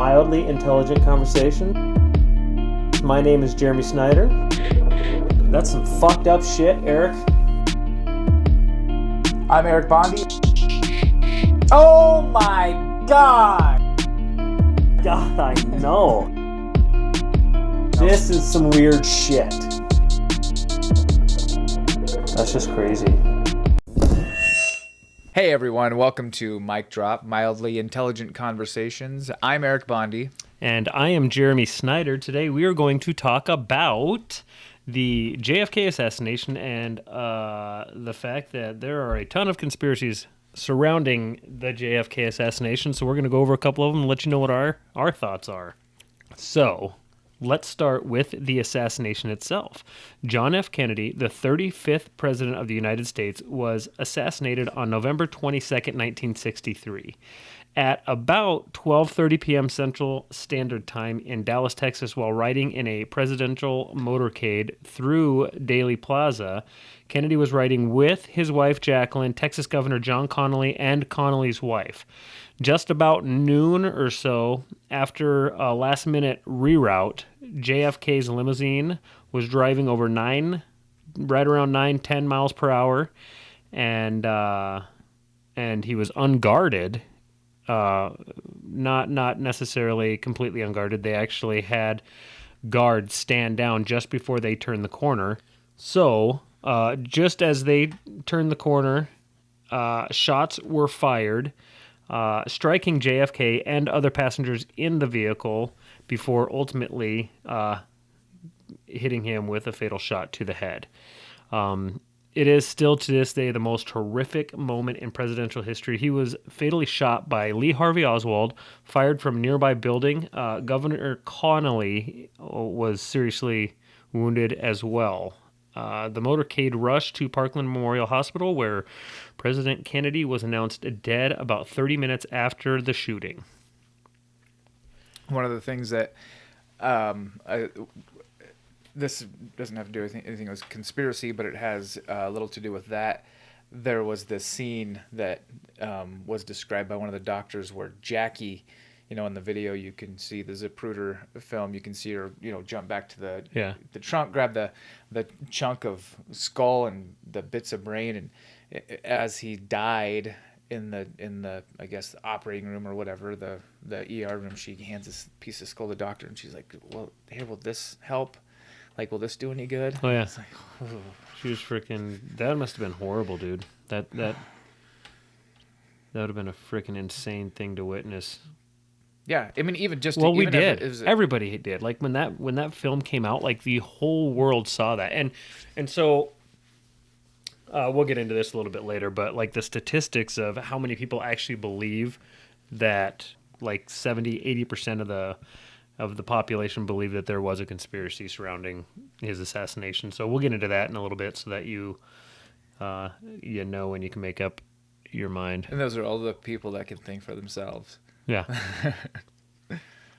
mildly intelligent conversation. My name is Jeremy Snyder. That's some fucked up shit, Eric. I'm Eric Bonde. Oh my God! God, I know. This is some weird shit. That's just crazy. Hey everyone, welcome to Mic Drop, Mildly Intelligent Conversations. I'm Eric Bonde. And I am Jeremy Snyder. Today we are going to talk about the JFK assassination and the fact that there are a ton of conspiracies surrounding the JFK assassination. So we're going to go over a couple of them and let you know what our thoughts are. So let's start with the assassination itself. John F. Kennedy, the 35th President of the United States, was assassinated on November 22nd, 1963. At about 12:30 p.m. Central Standard Time in Dallas, Texas, while riding in a presidential motorcade through Daley Plaza, Kennedy was riding with his wife Jacqueline, Texas Governor John Connally, and Connally's wife. Just about noon or so, after a last-minute reroute, JFK's limousine was driving over right around 10 miles per hour, and he was unguarded. Not necessarily completely unguarded. They actually had guards stand down just before they turned the corner. So, just as they turned the corner, shots were fired, striking JFK and other passengers in the vehicle before ultimately hitting him with a fatal shot to the head. It is still to this day the most horrific moment in presidential history. He was fatally shot by Lee Harvey Oswald, fired from a nearby building. Governor Connally was seriously wounded as well. The motorcade rushed to Parkland Memorial Hospital, where President Kennedy was announced dead about 30 minutes after the shooting. One of the things that this doesn't have to do with anything with conspiracy, but it has a little to do with that. There was this scene that was described by one of the doctors where Jackie, in the video you can see the Zapruder film, you can see her, jump back to the trunk, grab the chunk of skull and the bits of brain, and as he died in the I guess the operating room or whatever, the ER room, she hands this piece of skull to the doctor, and she's like, "Well, here, will this help? Like, will this do any good?" Oh, yeah. It's like, oh. She was freaking... That must have been horrible, dude. That would have been a freaking insane thing to witness. Yeah, I mean, even just... Well, we did. Everybody did. Like, when that film came out, like, the whole world saw that. And so... we'll get into this a little bit later, but, like, the statistics of how many people actually believe that, like, 70-80% of the population believe that there was a conspiracy surrounding his assassination. So we'll get into that in a little bit so that you know when you can make up your mind. And those are all the people that can think for themselves. Yeah.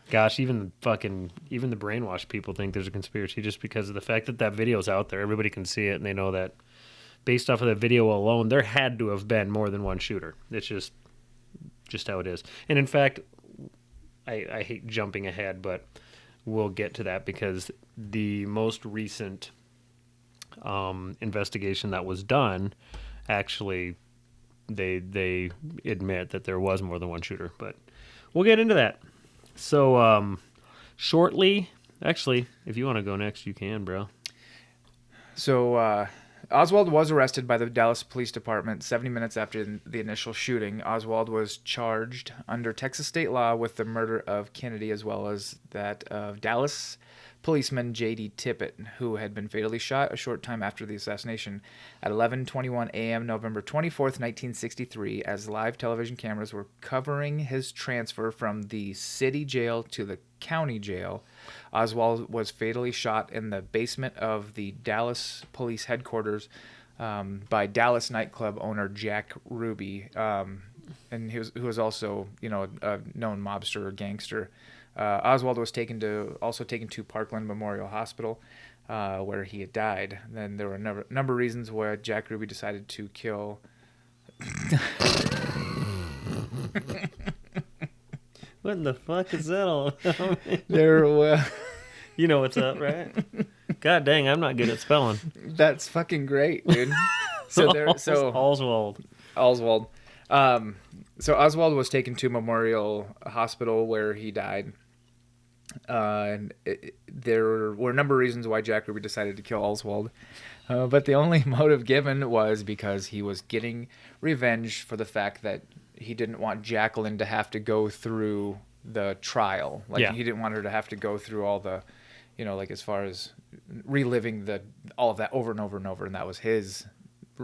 Gosh, even the brainwash people think there's a conspiracy just because of the fact that video's out there. Everybody can see it, and they know that based off of the video alone, there had to have been more than one shooter. It's just how it is. And in fact, I hate jumping ahead, but we'll get to that because the most recent investigation that was done, actually, they admit that there was more than one shooter. But we'll get into that. So shortly, actually, if you want to go next, you can, bro. So Oswald was arrested by the Dallas Police Department 70 minutes after the initial shooting. Oswald was charged under Texas state law with the murder of Kennedy as well as that of Dallas policeman J.D. Tippit, who had been fatally shot a short time after the assassination at 11:21 a.m. November 24th, 1963, as live television cameras were covering his transfer from the city jail to the county jail. Oswald was fatally shot in the basement of the Dallas police headquarters by Dallas nightclub owner Jack Ruby, and who was also, a known mobster or gangster. Oswald was taken to Parkland Memorial Hospital, where he had died. Then there were a number of reasons why Jack Ruby decided to kill What in the fuck is that all about? There, You know what's up, right? God dang, I'm not good at spelling. that's fucking great, dude. So Oswald. Oswald. So Oswald was taken to Memorial Hospital where he died. There were a number of reasons why Jack Ruby decided to kill Oswald. But the only motive given was because he was getting revenge for the fact that he didn't want Jacqueline to have to go through the trial. He didn't want her to have to go through all the, as far as reliving all of that over and over and over. And that was his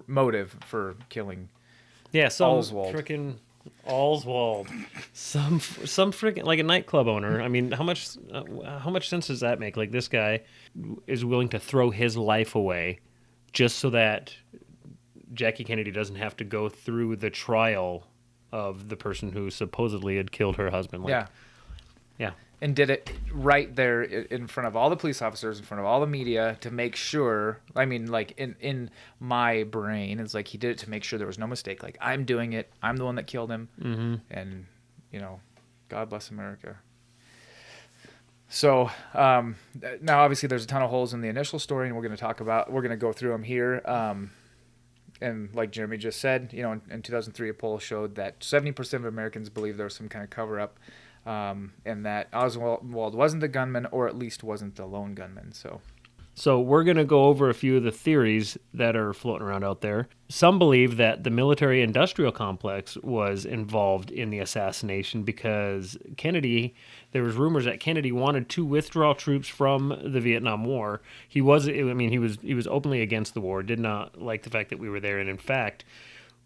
motive for killing Oswald. Freaking Oswald. Some freaking like a nightclub owner. I mean, how much sense does that make? Like, this guy is willing to throw his life away just so that Jackie Kennedy doesn't have to go through the trial of the person who supposedly had killed her husband. Yeah. And did it right there in front of all the police officers, in front of all the media, to make sure. I mean, like, in my brain, it's like he did it to make sure there was no mistake. Like, I'm doing it. I'm the one that killed him. Mm-hmm. And, God bless America. So now, obviously, there's a ton of holes in the initial story, and we're going to go through them here. And like Jeremy just said, in 2003, a poll showed that 70% of Americans believe there was some kind of cover-up. And that Oswald wasn't the gunman, or at least wasn't the lone gunman. So we're going to go over a few of the theories that are floating around out there. Some believe that the military-industrial complex was involved in the assassination because there was rumors that Kennedy wanted to withdraw troops from the Vietnam War. He was openly against the war, did not like the fact that we were there, and in fact,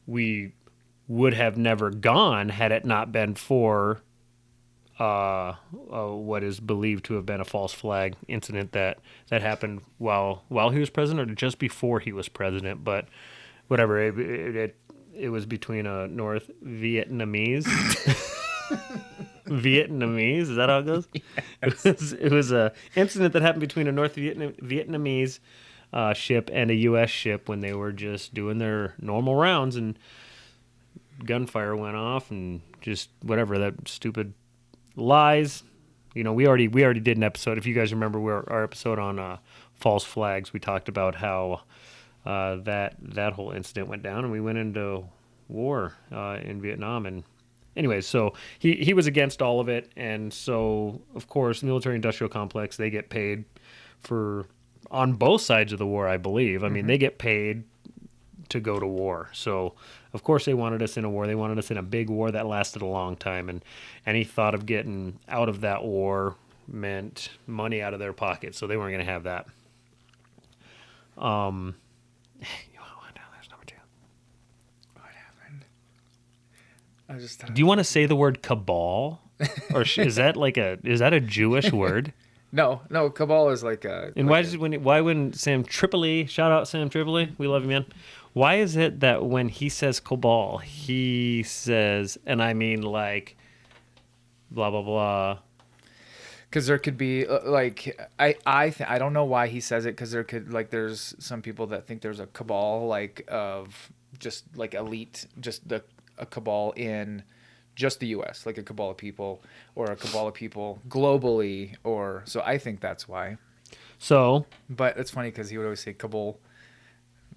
we would have never gone had it not been for what is believed to have been a false flag incident that happened while he was president or just before he was president, but whatever. It was between a North Vietnamese. Vietnamese, is that how it goes? Yes. It was a incident that happened between a North Vietnamese ship and a U.S. ship when they were just doing their normal rounds, and gunfire went off, and just whatever, that stupid lies. We already did an episode. If you guys remember our episode on false flags, we talked about how that whole incident went down, and we went into war in Vietnam. And anyways, so he was against all of it, and so of course the military-industrial complex, they get paid on both sides of the war, I believe. I mean, they get paid to go to war. So of course they wanted us in a war. They wanted us in a big war that lasted a long time, and any thought of getting out of that war meant money out of their pocket, so they weren't going to have that. You want to know, there's number 2. What happened? I just Do you want to say the word cabal? Or is that a Jewish word? No, cabal is like a... And like why when Sam Tripoli, shout out Sam Tripoli, we love you, man. Why is it that when he says cabal, he says, and I mean like, blah, blah, blah. Because there could be, I don't know why he says it, because there's some people that think there's a cabal, like, of just, like, elite, just a cabal in just the U.S., like a cabal of people, or a cabal of people globally, so I think that's why. So. But it's funny, because he would always say cabal.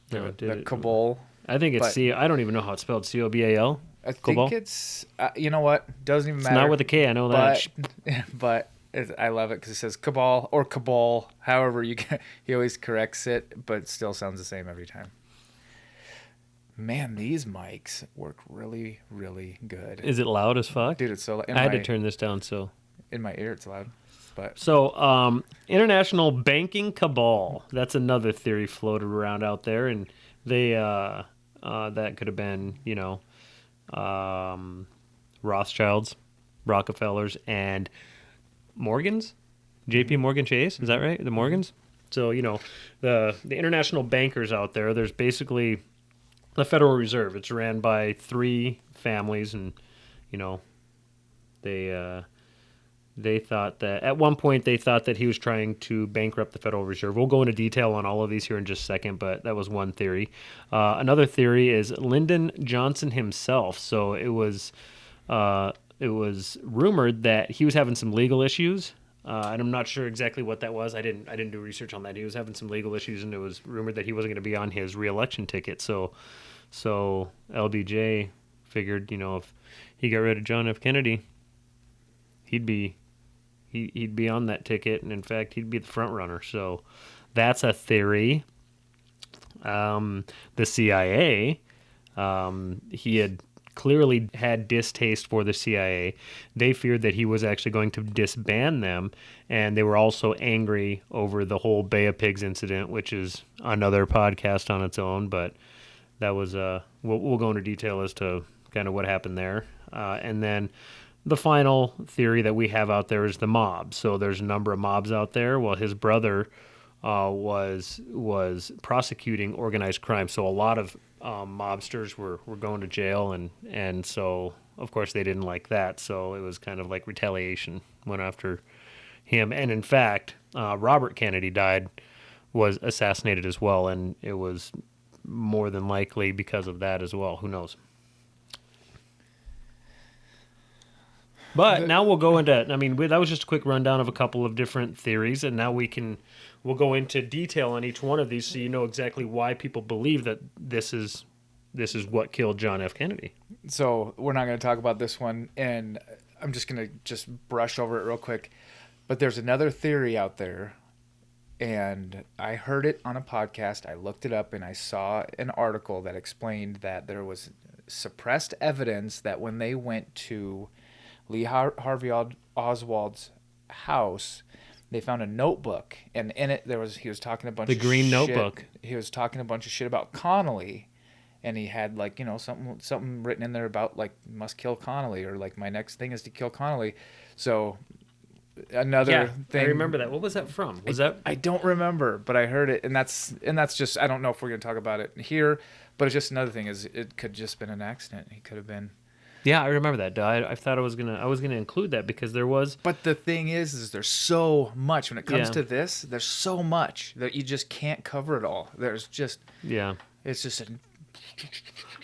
The cabal. I think it's I don't even know how it's spelled. C-O-B-A-L? I think it's, you know what? Doesn't even matter. It's not with a K, I know that. But I love it because it says cabal or cabal. However, he always corrects it, but it still sounds the same every time. Man, these mics work really, really good. Is it loud as fuck? Dude, it's so loud. I had to turn this down, so. In my ear, it's loud. But So, international banking cabal. That's another theory floated around out there, and they that could have been, Rothschilds, Rockefellers, and Morgans, J.P. Morgan Chase. Is that right? The Morgans. So the international bankers out there. There's basically the Federal Reserve. It's ran by 3 families, and they thought that at one point he was trying to bankrupt the Federal Reserve. We'll go into detail on all of these here in just a second, but that was one theory. Another theory is Lyndon Johnson himself. So it was rumored that he was having some legal issues. And I'm not sure exactly what that was. I didn't do research on that. He was having some legal issues, and it was rumored that he wasn't going to be on his re-election ticket. So LBJ figured, if he got rid of John F. Kennedy, he'd be on that ticket, and in fact, he'd be the front runner. So that's a theory. The CIA, he had clearly had distaste for the CIA. They feared that he was actually going to disband them, and they were also angry over the whole Bay of Pigs incident, which is another podcast on its own, but that was we'll go into detail as to kind of what happened there. And then the final theory that we have out there is the mob. So there's a number of mobs out there. Well, his brother was prosecuting organized crime, so a lot of mobsters were going to jail, and so of course they didn't like that. So it was kind of like retaliation, went after him. And in fact, Robert Kennedy was assassinated as well, and it was more than likely because of that as well. Who knows? But now we'll go into, that was just a quick rundown of a couple of different theories, and now we'll go into detail on each one of these so you know exactly why people believe that this is what killed John F. Kennedy. So we're not going to talk about this one, and I'm just going to just brush over it real quick. But there's another theory out there, and I heard it on a podcast. I looked it up, and I saw an article that explained that there was suppressed evidence that when they went to Lee Harvey Oswald's house, they found a notebook, and in it he was talking a bunch of green shit. Notebook. He was talking a bunch of shit about Connolly, and he had something written in there about must kill Connolly, or my next thing is to kill Connolly. So another thing. I remember that. What was that from? I don't remember, but I heard it, and that's just, I don't know if we're gonna talk about it here, but it's just another thing is it could just been an accident. He could have been. I remember that. I thought I was gonna include that because there was. But the thing is there's so much when it comes to this. There's so much that you just can't cover it all. There's just It's just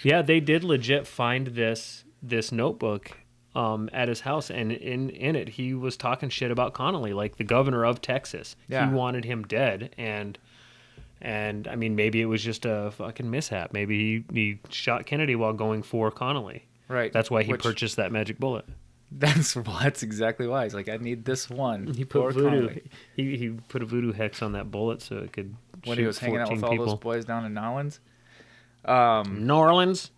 they did legit find this notebook at his house, and in it he was talking shit about Connolly, like the governor of Texas. Yeah. He wanted him dead, and maybe it was just a fucking mishap. Maybe he shot Kennedy while going for Connolly. Right. That's why he purchased that magic bullet. That's exactly why. He's like, I need this one. He put voodoo. He put a voodoo hex on that bullet so it could. When he was hanging out with all those boys down in New Orleans. New Orleans.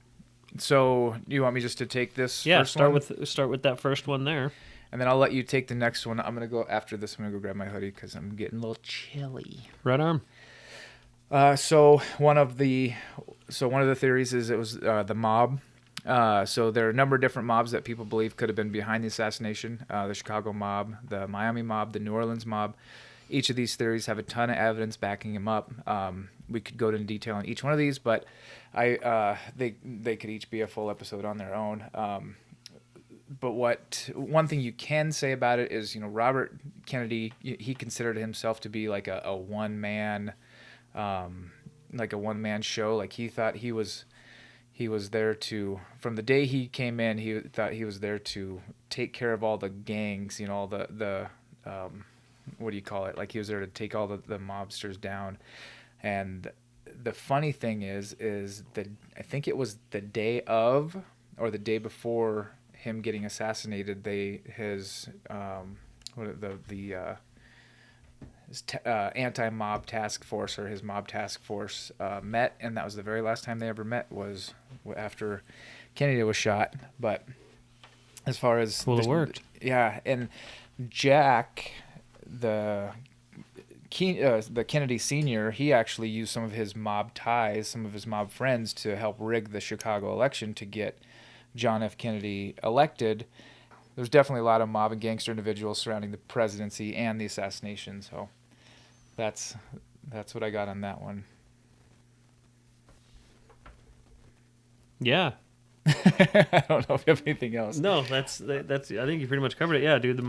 So you want me just to take this? Yeah. First start one? with that first one there. And then I'll let you take the next one. I'm gonna go after this. I'm gonna go grab my hoodie because I'm getting a little chilly. Right arm. So one of the theories is it was the mob. So there are a number of different mobs that people believe could have been behind the assassination. The Chicago mob, the Miami mob, the New Orleans mob. Each of these theories have a ton of evidence backing them up. We could go into detail on each one of these, but they could each be a full episode on their own. But one thing you can say about it is, Robert Kennedy, he considered himself to be like a one man, show. Like he thought he was there to, from the day he came in, he thought he was there to take care of all the gangs, all the what do you call it? Like he was there to take all the mobsters down. And the funny thing is that I think it was the day of or the day before him getting assassinated, his anti-mob task force or his mob task force met, and that was the very last time they ever met was after Kennedy was shot. But as far as it worked. Yeah, and Jack, the Kennedy Sr., he actually used some of his mob ties, some of his mob friends to help rig the Chicago election to get John F. Kennedy elected. There's definitely a lot of mob and gangster individuals surrounding the presidency and the assassination. So that's what I got on that one. Yeah. I don't know if you have anything else. No, that's. I think you pretty much covered it. Yeah, dude. The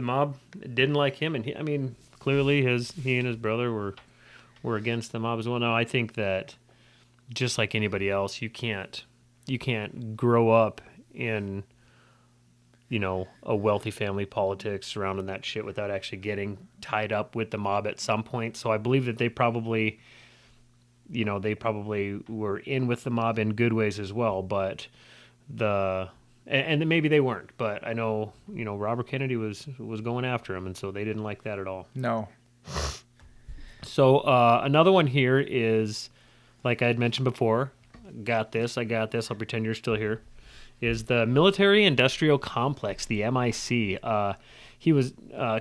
mob didn't like him, and clearly he and his brother were against the mob as well. Now I think that just like anybody else, you can't grow up in a wealthy family politics surrounding that shit without actually getting tied up with the mob at some point. So I believe that they probably were in with the mob in good ways as well, but and maybe they weren't, but I know, Robert Kennedy was going after him, and so they didn't like that at all. No. So another one here is, like I had mentioned before, I got this, I'll pretend you're still here, is the military industrial complex, the MIC.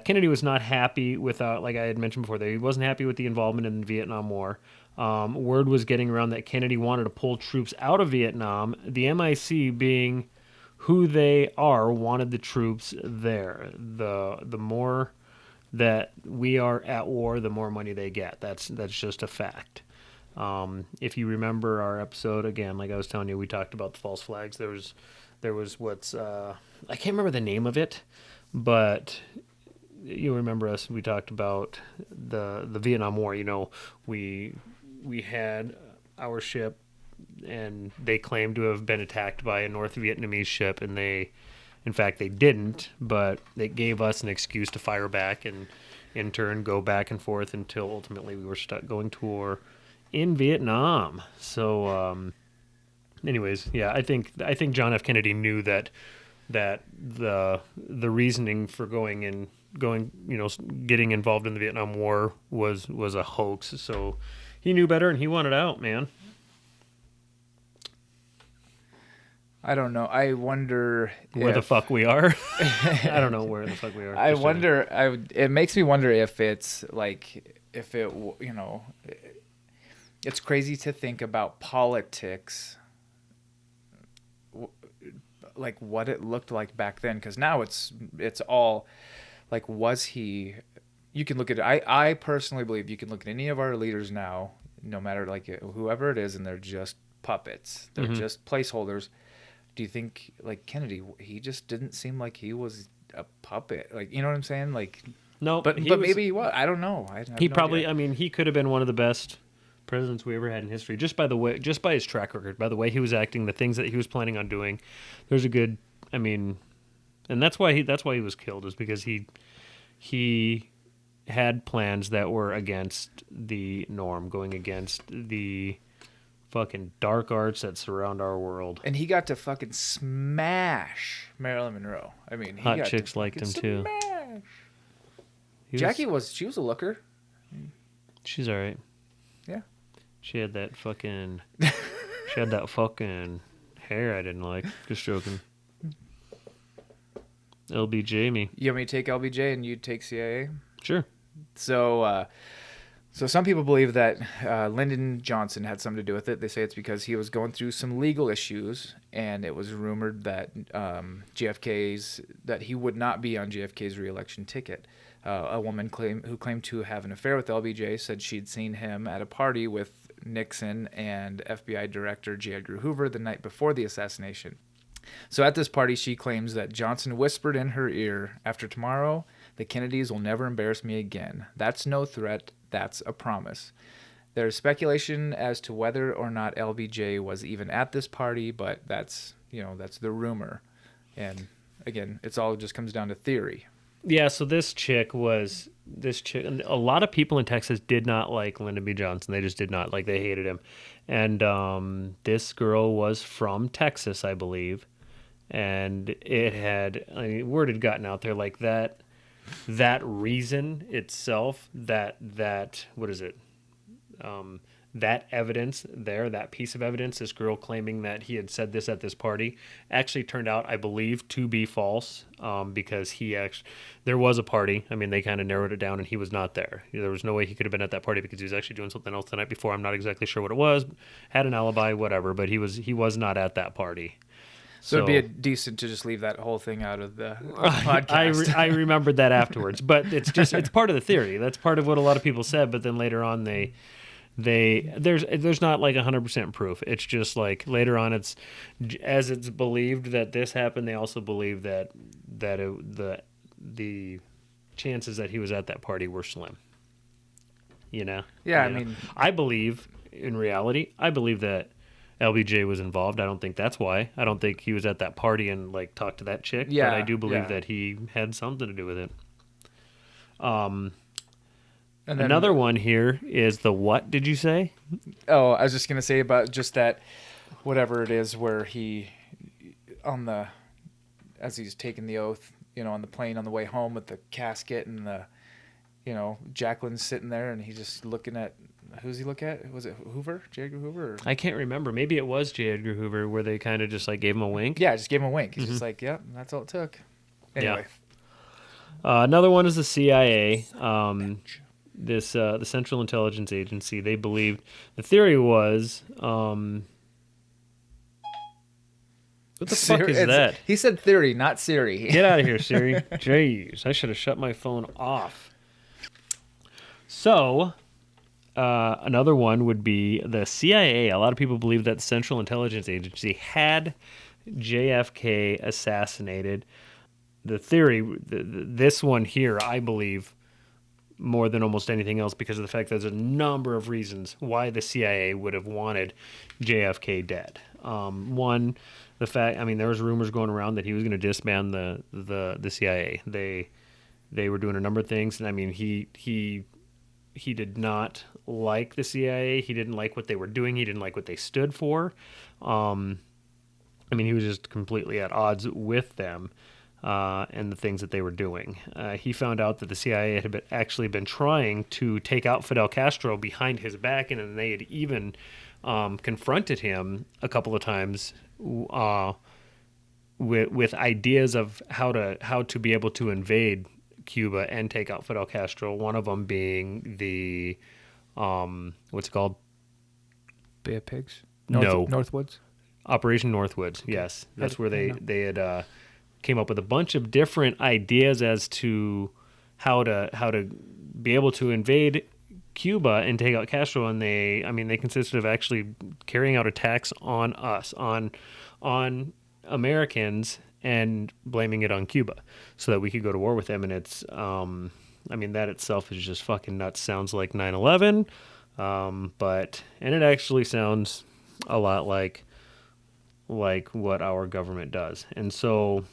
Kennedy was not happy with, like I had mentioned before, that he wasn't happy with the involvement in the Vietnam War. Word was getting around that Kennedy wanted to pull troops out of Vietnam. The MIC, being who they are, wanted the troops there. The more that we are at war, the more money they get. That's just a fact. If you remember our episode, again, like I was telling you, we talked about the false flags. There was what's I can't remember the name of it, but you remember us. We talked about the Vietnam War. We had our ship, and they claimed to have been attacked by a North Vietnamese ship, and they didn't, but it gave us an excuse to fire back and in turn go back and forth until ultimately we were stuck going to war in Vietnam. So anyways, yeah, I think John F. Kennedy knew that the reasoning for getting involved in the Vietnam War was a hoax. So he knew better, and he wanted out, man. I don't know. I wonder where the fuck we are. I don't know where the fuck we are. I wonder. It makes me wonder if it's it's crazy to think about politics, like what it looked like back then. Because now it's all like, was he? You can look at it. I personally believe you can look at any of our leaders now, no matter like whoever it is, and they're just puppets. They're just placeholders. Do you think, like Kennedy, he just didn't seem like he was a puppet? Like, you know what I'm saying? Like, no, but maybe he was. I don't know. He probably. I mean, he could have been one of the best presidents we ever had in history, just by his track record, by the way he was acting, the things that he was planning on doing. There's a good. I mean, and that's why he was killed, is because he had plans that were against the norm, going against the fucking dark arts that surround our world. And he got to fucking smash Marilyn Monroe. I mean, hot chicks liked him too. Jackie was a looker. She's all right. Yeah. She had that fucking hair I didn't like. Just joking. LBJ me. You want me to take LBJ and you take CIA? Sure. So some people believe that Lyndon Johnson had something to do with it. They say it's because he was going through some legal issues, and it was rumored that that he would not be on JFK's re-election ticket. A woman who claimed to have an affair with LBJ said she'd seen him at a party with Nixon and FBI Director J. Edgar Hoover the night before the assassination. So at this party, she claims that Johnson whispered in her ear, "After tomorrow, the Kennedys will never embarrass me again. That's no threat. That's a promise." There's speculation as to whether or not LBJ was even at this party, but that's the rumor. And again, it's all just comes down to theory. Yeah, so a lot of people in Texas did not like Lyndon B. Johnson. They just did not. Like, they hated him. And this girl was from Texas, I believe. And word had gotten out there like that. That reason itself, that evidence there, that piece of evidence, this girl claiming that he had said this at this party, actually turned out, I believe, to be false, because there was a party. I mean, they kind of narrowed it down, and he was not there. There was no way he could have been at that party because he was actually doing something else the night before. I'm not exactly sure what it was, had an alibi, whatever, but he was not at that party. So it'd be decent to just leave that whole thing out of the podcast. I remembered that afterwards, but it's part of the theory. That's part of what a lot of people said, but then later on there's not like 100% proof. It's just like later on it's believed that this happened. They also believe that the chances that he was at that party were slim. Yeah, I mean, I believe in reality. I believe that LBJ was involved. I don't think that's why. I don't think he was at that party and like talked to that chick. Yeah, but I do believe yeah. that he had something to do with it. And then, Another one here is the what did you say? Oh, I was just gonna say about just that, whatever it is, where he, as he's taking the oath, on the plane on the way home with the casket and the, Jacqueline's sitting there and he's just looking at, who's he look at? Was it Hoover, J. Edgar Hoover? Or? I can't remember. Maybe it was J. Edgar Hoover where they kind of just like gave him a wink. Yeah, just gave him a wink. He's just like, yep, that's all it took. Anyway. Another one is the CIA. The Central Intelligence Agency. They believed the theory was. What the fuck is that? He said theory, not Siri. Get out of here, Siri. Jeez, I should have shut my phone off. So, another one would be the CIA. A lot of people believe that the Central Intelligence Agency had JFK assassinated. The theory, this one here, I believe, more than almost anything else, because of the fact that there's a number of reasons why the CIA would have wanted JFK dead. One, the fact, there was rumors going around that he was going to disband the CIA. They were doing a number of things, and he did not like the CIA. He didn't like what they were doing. He didn't like what they stood for. He was just completely at odds with them. And the things that they were doing. He found out that the CIA had actually been trying to take out Fidel Castro behind his back, and then they had even confronted him a couple of times with ideas of how to be able to invade Cuba and take out Fidel Castro. One of them being the what's it called? Bay of Pigs? Northwoods? Operation Northwoods. Yes, that's where they had. Came up with a bunch of different ideas as to how to be able to invade Cuba and take out Castro, and they consisted of actually carrying out attacks on us, on Americans, and blaming it on Cuba so that we could go to war with them. And it's that itself is just fucking nuts. Sounds like 9/11, and it actually sounds a lot like what our government does. And so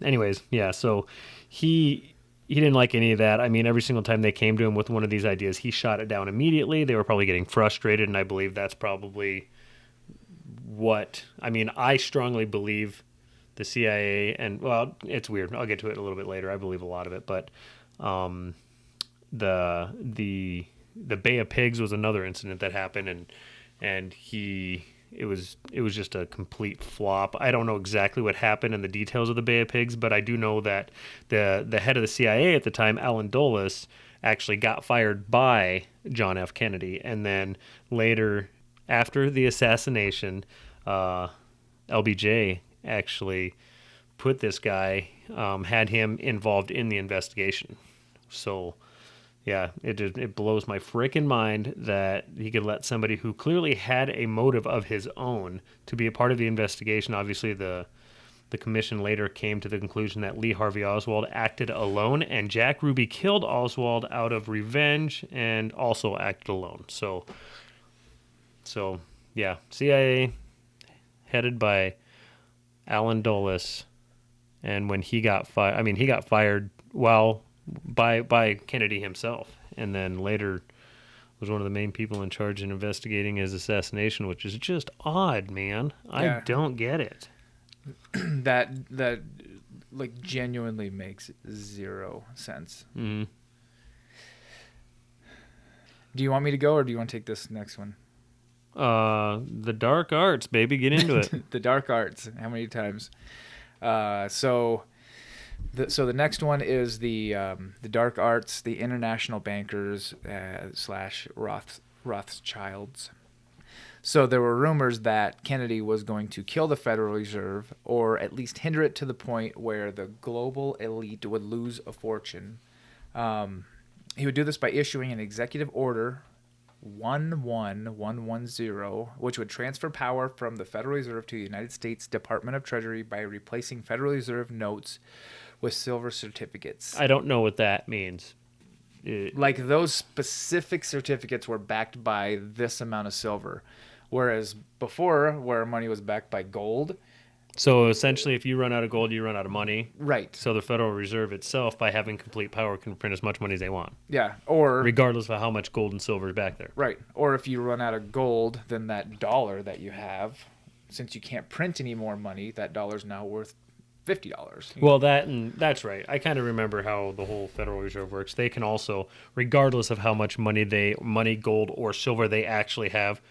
anyways, yeah, so he didn't like any of that. Every single time they came to him with one of these ideas, he shot it down immediately. They were probably getting frustrated, and I believe that's probably what... I strongly believe the CIA, and, well, it's weird. I'll get to it a little bit later. I believe a lot of it, but the Bay of Pigs was another incident that happened, and it was just a complete flop. I don't know exactly what happened in the details of the Bay of Pigs, but I do know that the head of the CIA at the time, Alan Dulles, actually got fired by John F. Kennedy. And then later, after the assassination, LBJ actually put this guy, had him involved in the investigation. So... yeah, it blows my frickin' mind that he could let somebody who clearly had a motive of his own to be a part of the investigation. Obviously, the commission later came to the conclusion that Lee Harvey Oswald acted alone, and Jack Ruby killed Oswald out of revenge and also acted alone. So yeah, CIA headed by Alan Dulles, and when he got fired, he got fired by Kennedy himself, and then later was one of the main people in charge in investigating his assassination, which is just odd, man. Yeah. I don't get it. that like genuinely makes zero sense. Mm-hmm. Do you want me to go, or do you want to take this next one? The dark arts, baby, get into it. The dark arts. How many times? So the next one is the dark arts, the international bankers / Rothschilds. So there were rumors that Kennedy was going to kill the Federal Reserve, or at least hinder it to the point where the global elite would lose a fortune. He would do this by issuing an executive order 11110, which would transfer power from the Federal Reserve to the United States Department of Treasury by replacing Federal Reserve notes with silver certificates. I don't know what that means. Like those specific certificates were backed by this amount of silver. Whereas before, where money was backed by gold, So essentially, if you run out of gold, you run out of money. right? So the Federal Reserve itself, by having complete power, can print as much money as they want, Yeah, or regardless of how much gold and silver is back there. right, or if you run out of gold, then that dollar that you have, since you can't print any more money, that dollar's now worth $50. Well, that's right. I kind of remember how the whole Federal Reserve works. They can also, regardless of how much money, gold, or silver they actually have,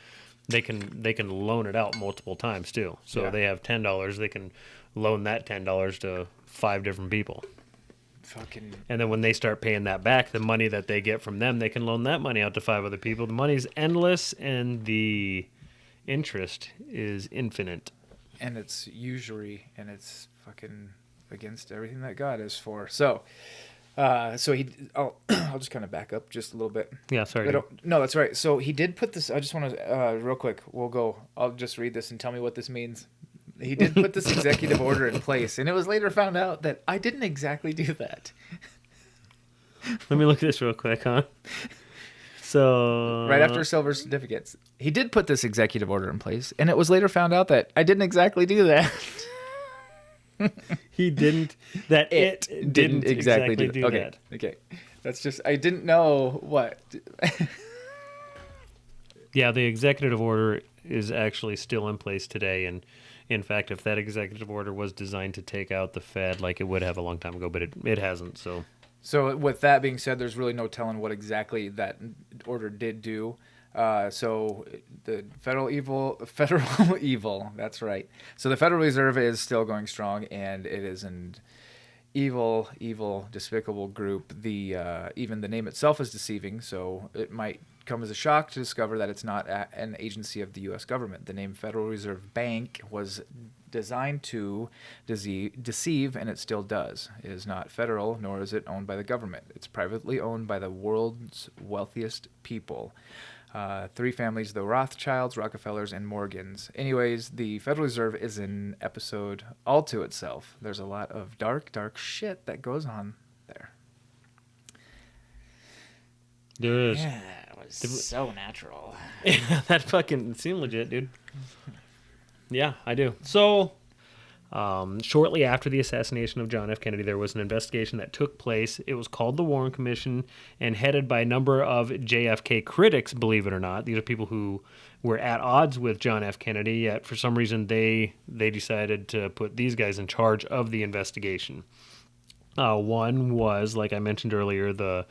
they can loan it out multiple times too. So Yeah. they have $10, they can loan that $10 to 5 different people. Fucking And then when they start paying that back, the money that they get from them, they can loan that money out to 5 other people. The money's endless and the interest is infinite. and it's usury, and it's fucking against everything that God is for. So I'll just kind of back up just a little bit. Yeah, sorry. No, that's right. So he did put this. I just want to real quick. I'll just read this and tell me what this means. He did put this executive order in place, and it was later found out that I didn't exactly do that. Let me look at this real quick, huh? So Right after silver certificates, he did put this executive order in place, and it was later found out that I didn't exactly do that. he didn't. That it didn't exactly do okay. that. Okay, that's just I didn't know what. Yeah, the executive order is actually still in place today, and in fact, if that executive order was designed to take out the Fed, like it would have a long time ago, but it hasn't. So with that being said, there's really no telling what exactly that order did do. So the federal evil, that's right. So the Federal Reserve is still going strong, and it is an evil, despicable group. Even the name itself is deceiving, so it might come as a shock to discover that it's not an agency of the U.S. government. The name Federal Reserve Bank was designed to deceive, and it still does. It is not federal, nor is it owned by the government. It's privately owned by the world's wealthiest people. 3 families, the Rothschilds, Rockefellers, and Morgans. Anyways, the Federal Reserve is an episode all to itself. There's a lot of dark shit that goes on there. There is. Yeah, it was so natural. That fucking seemed legit, dude. Yeah, I do. So, shortly after the assassination of John F. Kennedy, there was an investigation that took place. It was called the Warren Commission and headed by a number of JFK critics, believe it or not. These are people who were at odds with John F. Kennedy, yet for some reason they decided to put these guys in charge of the investigation. One was, like I mentioned earlier, the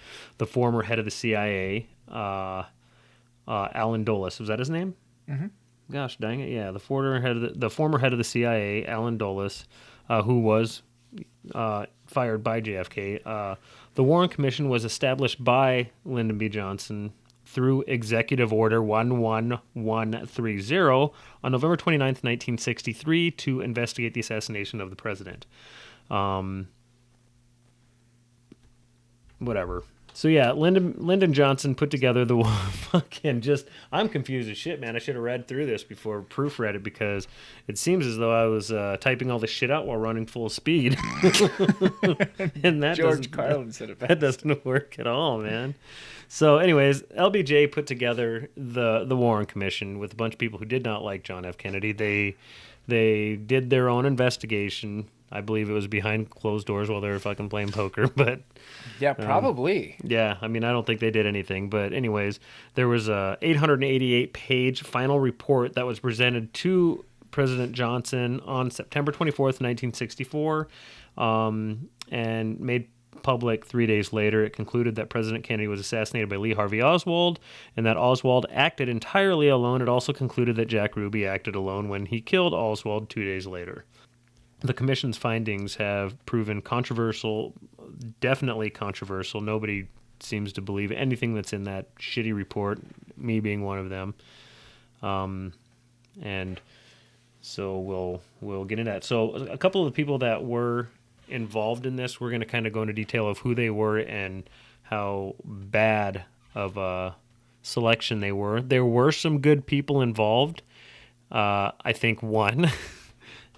former head of the CIA, Alan Dulles. Was that his name? Mm-hmm. Gosh dang it! Yeah, the former head of the CIA, Alan Dulles, who was fired by JFK. The Warren Commission was established by Lyndon B. Johnson through Executive Order 11130 on November 29th, 1963, to investigate the assassination of the president. Whatever. So yeah, Lyndon Johnson put together the fucking I'm confused as shit, man. I should have read through this before proofread it, because it seems as though I was typing all this shit out while running full speed. And that George Carlin said it best. That doesn't work at all, man. So anyways, LBJ put together the Warren Commission with a bunch of people who did not like John F. Kennedy. They did their own investigation. I believe it was behind closed doors while they were fucking playing poker, but... Yeah, probably. Yeah, I mean, I don't think they did anything. But anyways, there was a 888-page final report that was presented to President Johnson on September 24th, 1964, and made public 3 days later. It concluded that President Kennedy was assassinated by Lee Harvey Oswald, and that Oswald acted entirely alone. It also concluded that Jack Ruby acted alone when he killed Oswald 2 days later. The commission's findings have proven controversial, definitely controversial. Nobody seems to believe anything that's in that shitty report, me being one of them. And so we'll get into that. So a couple of the people that were involved in this, we're going to kind of go into detail of who they were and how bad of a selection they were. There were some good people involved. I think one...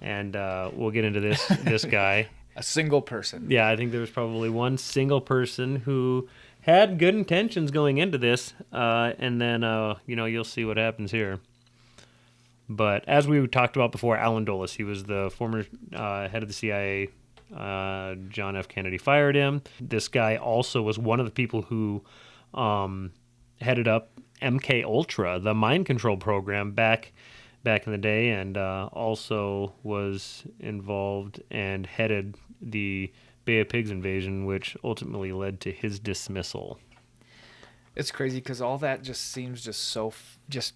And we'll get into this guy. A single person. Yeah, I think there was probably one single person who had good intentions going into this, and then you'll see what happens here. But as we talked about before, Alan Dulles, he was the former head of the CIA. John F. Kennedy fired him. This guy also was one of the people who headed up MK Ultra, the mind control program back in the day, and also was involved and headed the Bay of Pigs invasion, which ultimately led to his dismissal. It's crazy because all that just seems just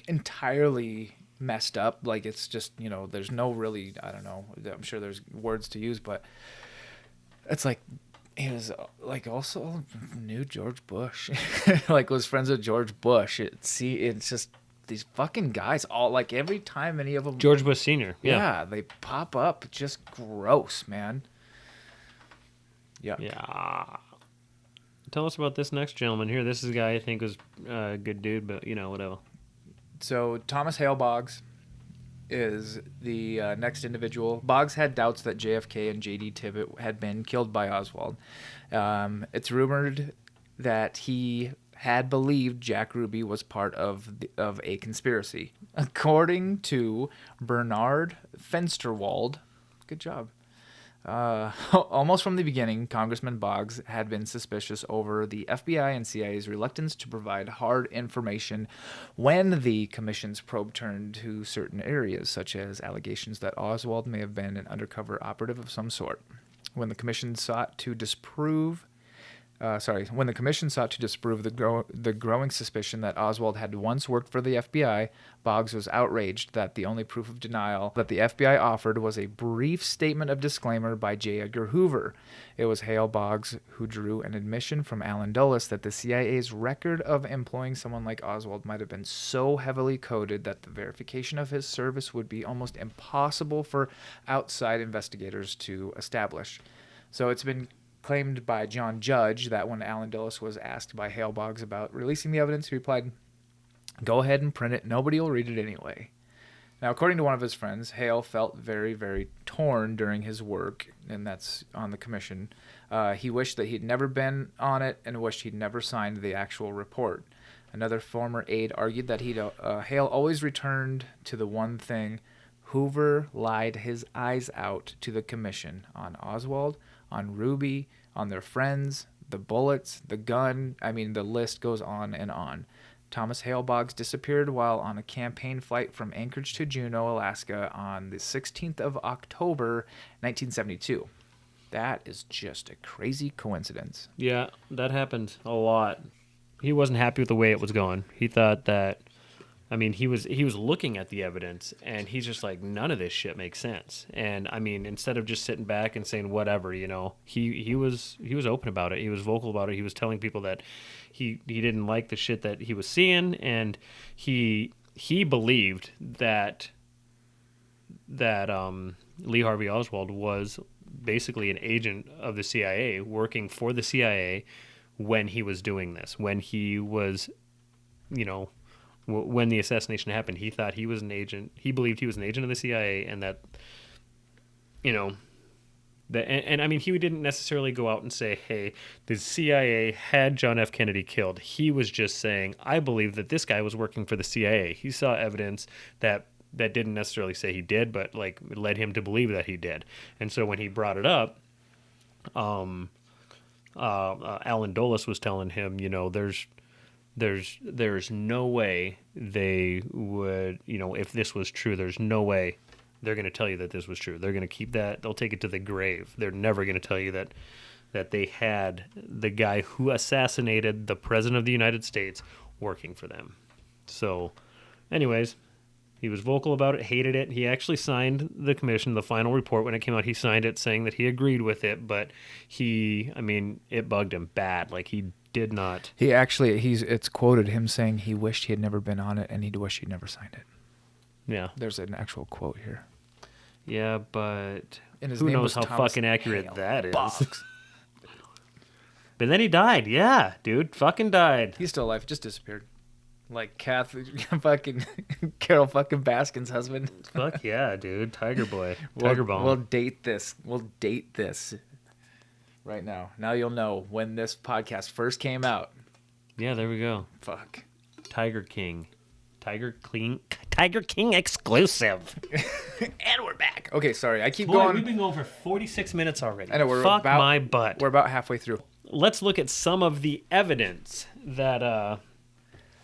entirely messed up. Like, it's just, there's no really, I don't know, I'm sure there's words to use, but it's like he was like also knew George Bush, like was friends with George Bush. It's just these fucking guys, all like every time any of them, George Bush Sr. yeah, they pop up, just gross, man. Yeah. Tell us about this next gentleman here. This is a guy I think was a good dude, but whatever. So Thomas Hale Boggs is the next individual. Boggs had doubts that JFK and J.D. Tippit had been killed by Oswald. It's rumored that he had believed Jack Ruby was part of a conspiracy. According to Bernard Fensterwald, good job. Almost from the beginning, Congressman Boggs had been suspicious over the FBI and CIA's reluctance to provide hard information when the commission's probe turned to certain areas, such as allegations that Oswald may have been an undercover operative of some sort. When the commission sought to disprove the growing suspicion that Oswald had once worked for the FBI, Boggs was outraged that the only proof of denial that the FBI offered was a brief statement of disclaimer by J. Edgar Hoover. It was Hale Boggs who drew an admission from Alan Dulles that the CIA's record of employing someone like Oswald might have been so heavily coded that the verification of his service would be almost impossible for outside investigators to establish. So it's been claimed by John Judge that when Alan Dulles was asked by Hale Boggs about releasing the evidence, he replied, "Go ahead and print it. Nobody will read it anyway." Now, according to one of his friends, Hale felt very, very torn during his work, and that's on the commission. He wished that he'd never been on it and wished he'd never signed the actual report. Another former aide argued that Hale always returned to the one thing: Hoover lied his eyes out to the commission on Oswald, on Ruby, on their friends, the bullets, the gun. I mean, the list goes on and on. Thomas Hale Boggs disappeared while on a campaign flight from Anchorage to Juneau, Alaska on the 16th of October, 1972. That is just a crazy coincidence. Yeah, that happened a lot. He wasn't happy with the way it was going. He thought that, he was looking at the evidence, and he's just like, none of this shit makes sense. And instead of just sitting back and saying whatever, he was open about it. He was vocal about it. He was telling people that he didn't like the shit that he was seeing, and he believed that Lee Harvey Oswald was basically an agent of the CIA, working for the CIA when he was doing this. When he was, when the assassination happened, he thought he was an agent. He believed he was an agent of the CIA, and that, he didn't necessarily go out and say, hey, the CIA had John F. Kennedy killed. He was just saying, I believe that this guy was working for the CIA. He saw evidence that didn't necessarily say he did, but like led him to believe that he did. And so when he brought it up, Alan Dulles was telling him, there's no way they would, if this was true, there's no way they're going to tell you that this was true. They're going to keep that. They'll take it to the grave. They're never going to tell you that they had the guy who assassinated the president of the United States working for them. So anyways, he was vocal about it, hated it. He actually signed the commission, the final report when it came out. He signed it saying that he agreed with it, but it bugged him bad. Like, he did not. It's quoted him saying he wished he had never been on it and he'd wished he'd never signed it. Yeah. There's an actual quote here. Yeah, but And who knows how fucking accurate that is. But then he died. Yeah, dude. Fucking died. He's still alive. Just disappeared. Like fucking Carol fucking Baskin's husband. Fuck yeah, dude. Tiger boy. Tiger bomb. We'll date this. Right now. Now you'll know when this podcast first came out. Yeah, there we go. Fuck. Tiger King. Tiger King exclusive. And we're back. Okay, sorry. I keep Boy, going. we've been going for 46 minutes already. I know, we're Fuck about, my butt. We're about halfway through. Let's look at some of the evidence that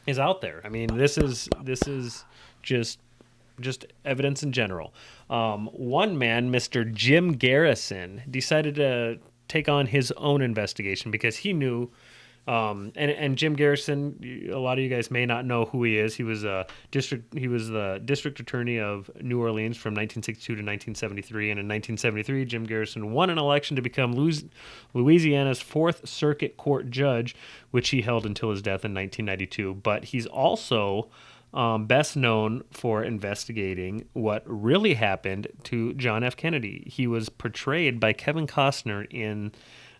is out there. I mean, this is just evidence in general. One man, Mr. Jim Garrison, decided to take on his own investigation because he knew. And Jim Garrison, a lot of you guys may not know who he is. He was the district attorney of New Orleans from 1962 to 1973, and in 1973, Jim Garrison won an election to become Louisiana's Fourth Circuit Court judge, which he held until his death in 1992. But he's also best known for investigating what really happened to John F. Kennedy. He was portrayed by Kevin Costner in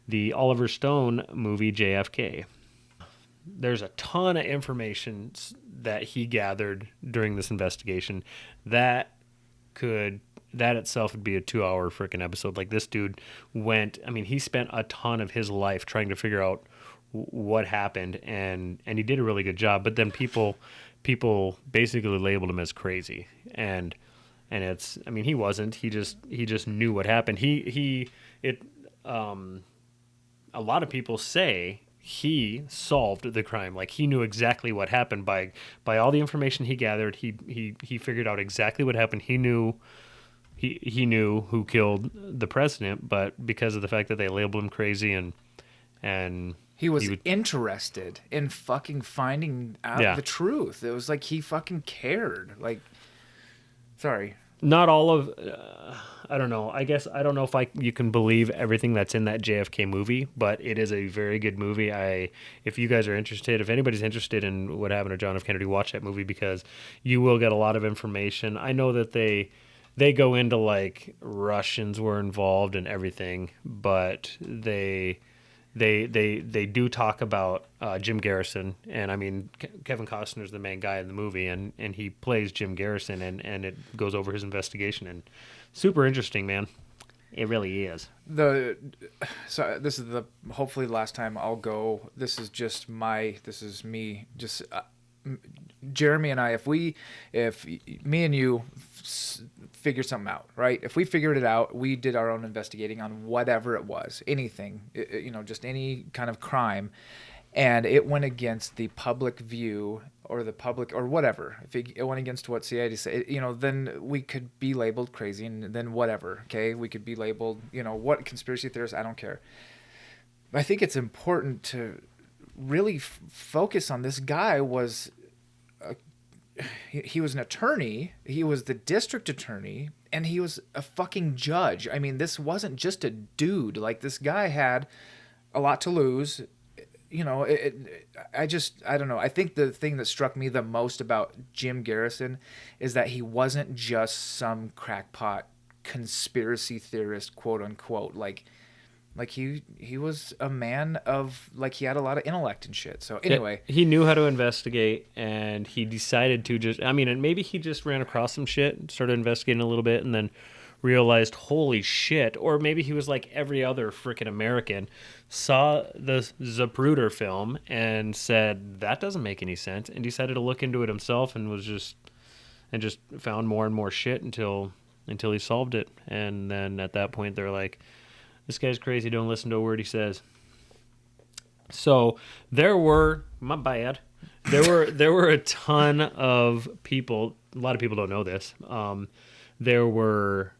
the Oliver Stone movie JFK. There's a ton of information that he gathered during this investigation that itself would be a 2-hour freaking episode. Like, this dude he spent a ton of his life trying to figure out what happened, and he did a really good job. But then people basically labeled him as crazy, and he wasn't. He just knew what happened. A lot of people say he solved the crime. Like, he knew exactly what happened by all the information he gathered. He figured out exactly what happened. He knew who killed the president, but because of the fact that they labeled him crazy and he was interested in fucking finding out the truth. It was like he fucking cared. Like, sorry. Not all of, I don't know. I guess I don't know if you can believe everything that's in that JFK movie, but it is a very good movie. If you guys are interested, if anybody's interested in what happened to John F. Kennedy, watch that movie because you will get a lot of information. I know that they go into like Russians were involved and everything, but they do talk about Jim Garrison, and Kevin Costner's the main guy in the movie, and he plays Jim Garrison, and it goes over his investigation, and super interesting, man. It really is. So this is hopefully the last time I'll go. This is me. Just Jeremy and I, if me and you figure something out, right? If we figured it out, we did our own investigating on whatever it was, anything, just any kind of crime, and it went against the public view or the public or whatever. If it went against what CID said, then we could be labeled crazy, and then whatever. Okay, we could be labeled, what conspiracy theorists. I don't care. I think it's important to really focus on this guy was. He was an attorney, he was the district attorney, and he was a fucking judge. I mean, this wasn't just a dude. Like, this guy had a lot to lose. I don't know. I think the thing that struck me the most about Jim Garrison is that he wasn't just some crackpot conspiracy theorist, quote unquote. Like he was a man of, like, he had a lot of intellect and shit. So anyway, he knew how to investigate, and he decided to and maybe he just ran across some shit and started investigating a little bit and then realized, holy shit. Or maybe he was like every other freaking American, saw the Zapruder film and said, that doesn't make any sense, and decided to look into it himself and just found more and more shit until he solved it. And then at that point they're like, this guy's crazy, don't listen to a word he says. So there were a ton of people. A lot of people don't know this. There were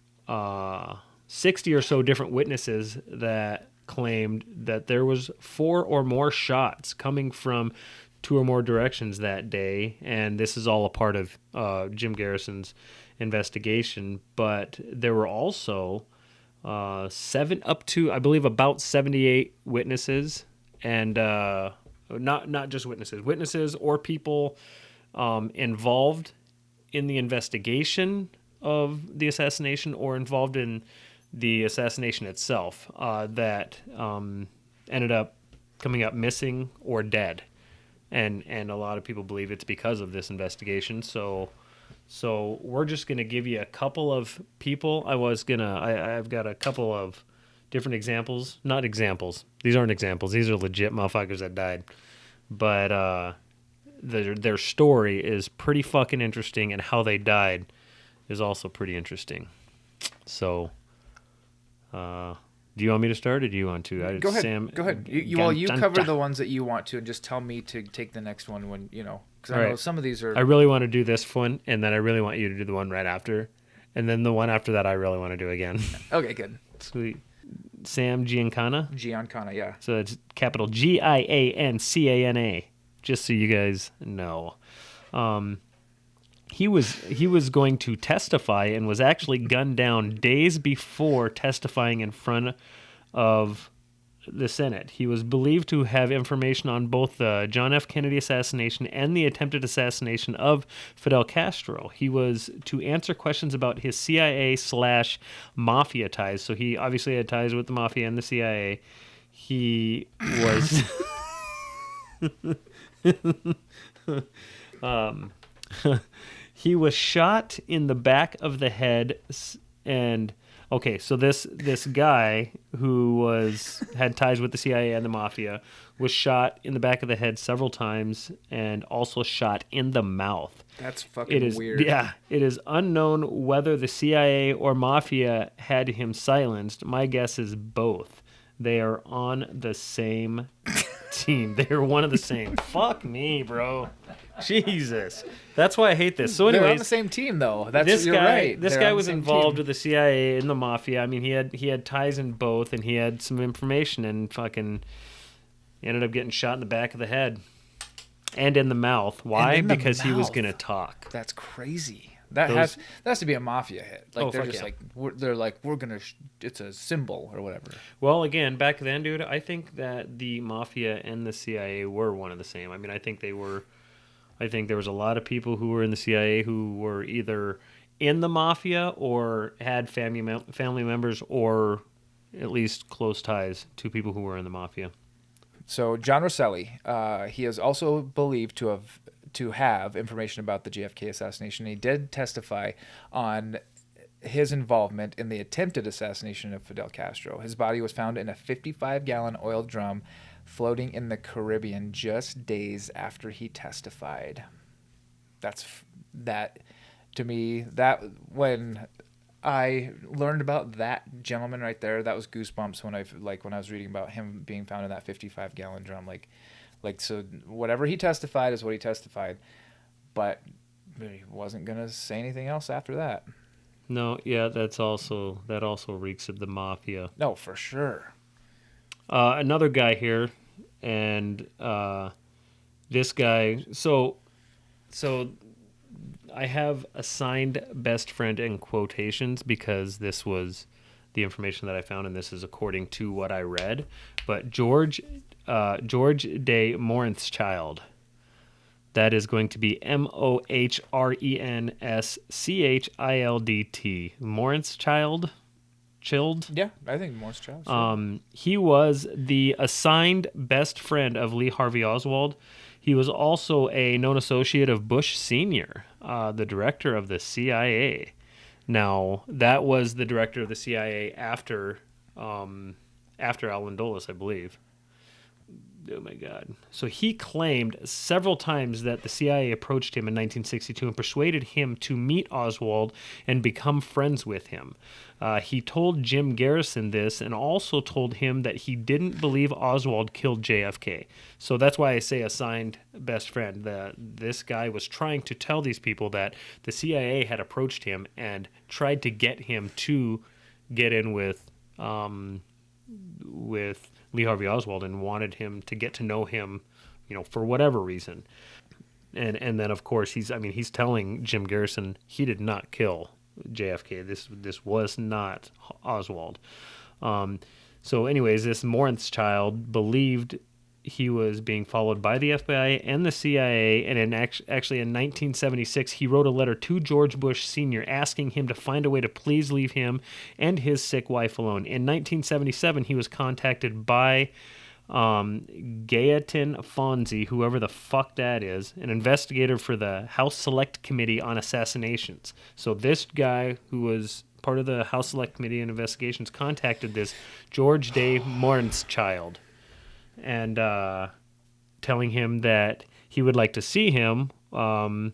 60 or so different witnesses that claimed that there was 4 or more shots coming from 2 or more directions that day, and this is all a part of Jim Garrison's investigation. But there were also 7 up to, I believe, about 78 witnesses, and not just witnesses or people involved in the investigation of the assassination or involved in the assassination itself that ended up coming up missing or dead, and a lot of people believe it's because of this investigation. So we're just going to give you a couple of people. I've got a couple of different examples. Not examples. These aren't examples. These are legit motherfuckers that died. But their story is pretty fucking interesting, and how they died is also pretty interesting. So, do you want me to start, or do you want to? Go ahead. Sam, Go ahead. You cover the ones that you want to, and just tell me to take the next one when because I know some of these are. I really want to do this one, and then I really want you to do the one right after, and then the one after that I really want to do again. Okay, good. Sweet. Sam Giancana. Giancana, yeah. So it's capital Giancana. Just so you guys know. He was going to testify and was actually gunned down days before testifying in front of the Senate. He was believed to have information on both the John F. Kennedy assassination and the attempted assassination of Fidel Castro. He was to answer questions about his CIA/mafia ties. So he obviously had ties with the mafia and the CIA. He was he was shot in the back of the head, and okay, so this guy who had ties with the CIA and the mafia was shot in the back of the head several times, and also shot in the mouth. That's fucking weird. Yeah, it is unknown whether the CIA or mafia had him silenced. My guess is both. They are on the same team. They are one of the same. Fuck me, bro. Jesus. That's why I hate this. So anyways, they're on the same team, though. You're right. This guy was involved with the CIA and the mafia. I mean, he had ties in both, and he had some information, and fucking ended up getting shot in the back of the head and in the mouth. Why? Because he was gonna talk. That's crazy. That has to be a mafia hit. Like they're just we're gonna. It's a symbol or whatever. Well, again, back then, dude, I think that the mafia and the CIA were one of the same. I mean, I think they were. I think there was a lot of people who were in the CIA who were either in the mafia or had family members or at least close ties to people who were in the mafia. So John Rosselli, he is also believed to have information about the JFK assassination. He did testify on his involvement in the attempted assassination of Fidel Castro. His body was found in a 55-gallon oil drum floating in the Caribbean just days after he testified. That to me, that when I learned about that gentleman right there, that was goosebumps when I was reading about him being found in that 55-gallon drum. So whatever he testified is what he testified, but he wasn't gonna say anything else after that. No, yeah, that also reeks of the mafia. No, for sure. Another guy here, and this guy. So I have assigned best friend in quotations because this was the information that I found, and this is according to what I read. But George de Morenschildt. That is going to be Mohrenschildt. Morenschildt? Chilled? Yeah, I think Morenschildt. Sure. He was the assigned best friend of Lee Harvey Oswald. He was also a known associate of Bush Sr., the director of the CIA. Now, that was the director of the CIA after Allen Dulles, I believe. Oh my God. So he claimed several times that the CIA approached him in 1962 and persuaded him to meet Oswald and become friends with him. He told Jim Garrison this and also told him that he didn't believe Oswald killed JFK. So that's why I say assigned best friend. This guy was trying to tell these people that the CIA had approached him and tried to get him to get in with Lee Harvey Oswald and wanted him to get to know him, for whatever reason. And then of course he's telling Jim Garrison he did not kill JFK. This was not Oswald. So anyways, this Morenschildt believed he was being followed by the FBI and the CIA, and actually in 1976 he wrote a letter to George Bush Sr. asking him to find a way to please leave him and his sick wife alone. In 1977 he was contacted by Gaetan Fonzi, whoever the fuck that is, an investigator for the House Select Committee on Assassinations. So this guy who was part of the House Select Committee on Investigations contacted this George de Morenschildt and telling him that he would like to see him, and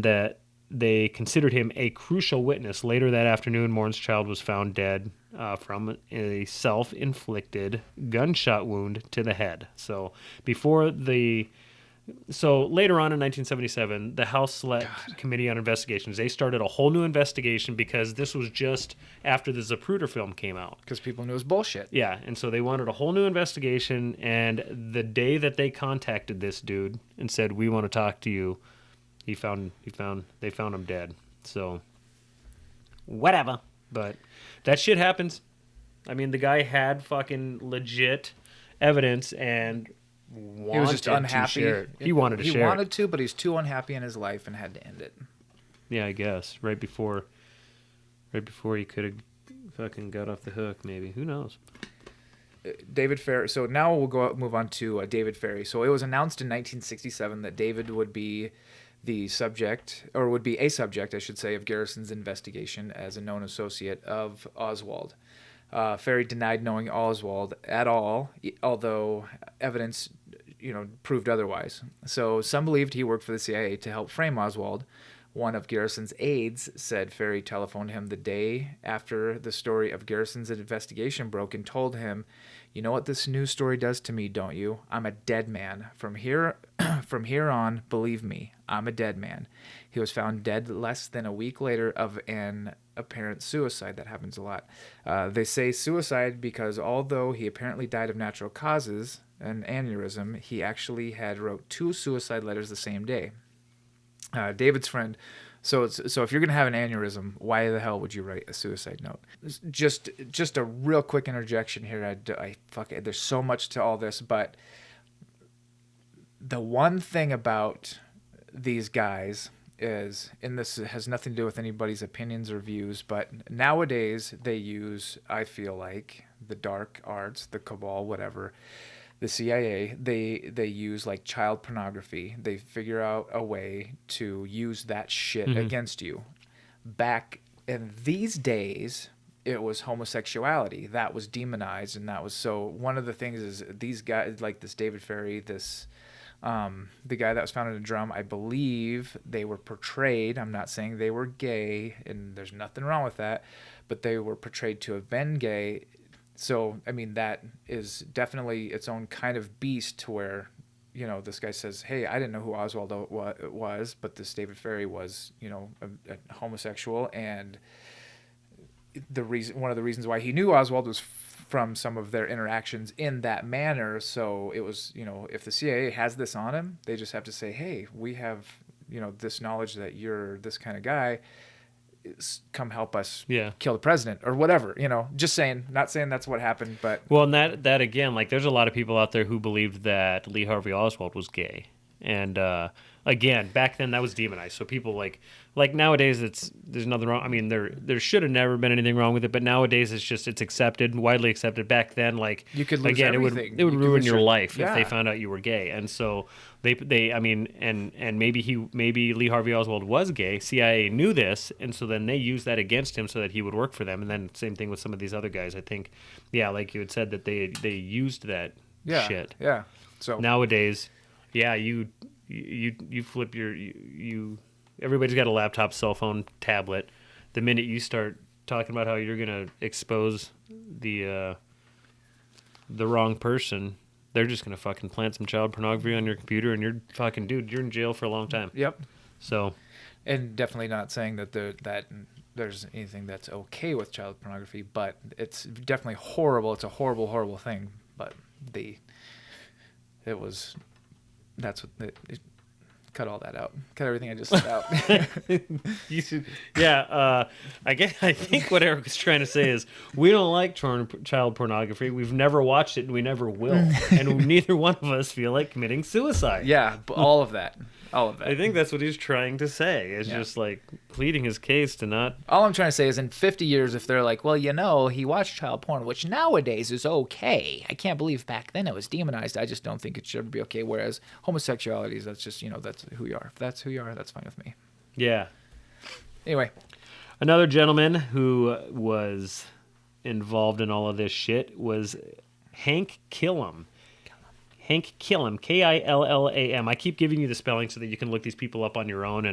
that they considered him a crucial witness. Later that afternoon, Morin's child was found dead from a self-inflicted gunshot wound to the head. So later on in 1977, the House Select Committee on Investigations, they started a whole new investigation because this was just after the Zapruder film came out. Because people knew it was bullshit. Yeah, and so they wanted a whole new investigation, and the day that they contacted this dude and said, "We want to talk to you," they found him dead. So whatever. But that shit happens. I mean, the guy had fucking legit evidence and He was just unhappy. He wanted to share it. He wanted to, but he's too unhappy in his life and had to end it. Yeah, I guess. Right before he could have fucking got off the hook, maybe. Who knows? David Ferry. So now we'll move on to David Ferry. So it was announced in 1967 that David would be the subject, or would be a subject, I should say, of Garrison's investigation as a known associate of Oswald. Ferry denied knowing Oswald at all, although evidence, proved otherwise. So some believed he worked for the CIA to help frame Oswald. One of Garrison's aides said Ferry telephoned him the day after the story of Garrison's investigation broke and told him, "You know what this news story does to me, don't you? I'm a dead man. From here on, believe me, I'm a dead man." He was found dead less than a week later of an apparent suicide. That happens a lot. They say suicide because although he apparently died of natural causes, an aneurysm, he actually had wrote 2 suicide letters the same day. David's friend. So if you're gonna have an aneurysm, why the hell would you write a suicide note? Just a real quick interjection here. There's so much to all this, but the one thing about these guys is, and this has nothing to do with anybody's opinions or views, but nowadays they use, I feel like, the dark arts, the cabal, whatever. The CIA, they use like child pornography. They figure out a way to use that shit against you. Back in these days, it was homosexuality that was demonized, and that was so. One of the things is these guys, like this David Ferry, the guy that was found in a drum, I believe they were portrayed. I'm not saying they were gay, and there's nothing wrong with that, but they were portrayed to have been gay. So, I mean, that is definitely its own kind of beast to where, this guy says, "Hey, I didn't know who Oswald was, but this David Ferry was, a homosexual." And one of the reasons why he knew Oswald was from some of their interactions in that manner. So it was, if the CIA has this on him, they just have to say, "Hey, we have, this knowledge that you're this kind of guy. Come help us kill the president," or whatever, just saying, not saying that's what happened, but well, and that again, like, there's a lot of people out there who believed that Lee Harvey Oswald was gay, and again, back then that was demonized. So people like nowadays, there's nothing wrong. I mean, there should have never been anything wrong with it, but nowadays it's accepted, widely accepted. Back then, like, you could lose again, everything. it would ruin your life if they found out you were gay, and so they I mean, and maybe Lee Harvey Oswald was gay. CIA knew this, and so then they used that against him so that he would work for them. And then same thing with some of these other guys. I think, like you had said, that they used that shit. Yeah. So nowadays, you flip everybody's got a laptop, cell phone, tablet. The minute you start talking about how you're gonna expose the wrong person, they're just gonna fucking plant some child pornography on your computer, and you're you're in jail for a long time. Yep. So, and definitely not saying that there's anything that's okay with child pornography, but it's definitely horrible. It's a horrible, horrible thing. But cut all that out. Cut everything I just said out. you should, I think what Eric was trying to say is we don't like child pornography. We've never watched it, and we never will. And neither one of us feel like committing suicide. Yeah, all of that. I think that's what he's trying to say. It's just like pleading his case to not. All I'm trying to say is in 50 years, if they're like, well, he watched child porn, which nowadays is okay. I can't believe back then it was demonized. I just don't think it should ever be okay. Whereas homosexuality, that's just, that's who you are. If that's who you are, that's fine with me. Yeah. Anyway. Another gentleman who was involved in all of this shit was Hank Killam. Hank Killam, Killam. I keep giving you the spelling so that you can look these people up on your own,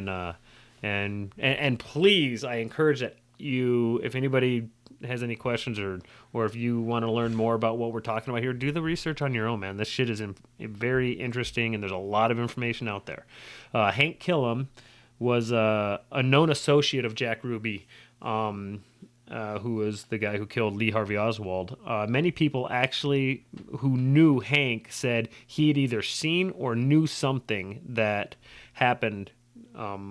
and please, I encourage that you, if anybody has any questions or if you want to learn more about what we're talking about here, do the research on your own, man. This shit is very interesting, and there's a lot of information out there. Hank Killam was a known associate of Jack Ruby, who was the guy who killed Lee Harvey Oswald. Many people actually who knew Hank said he had either seen or knew something that happened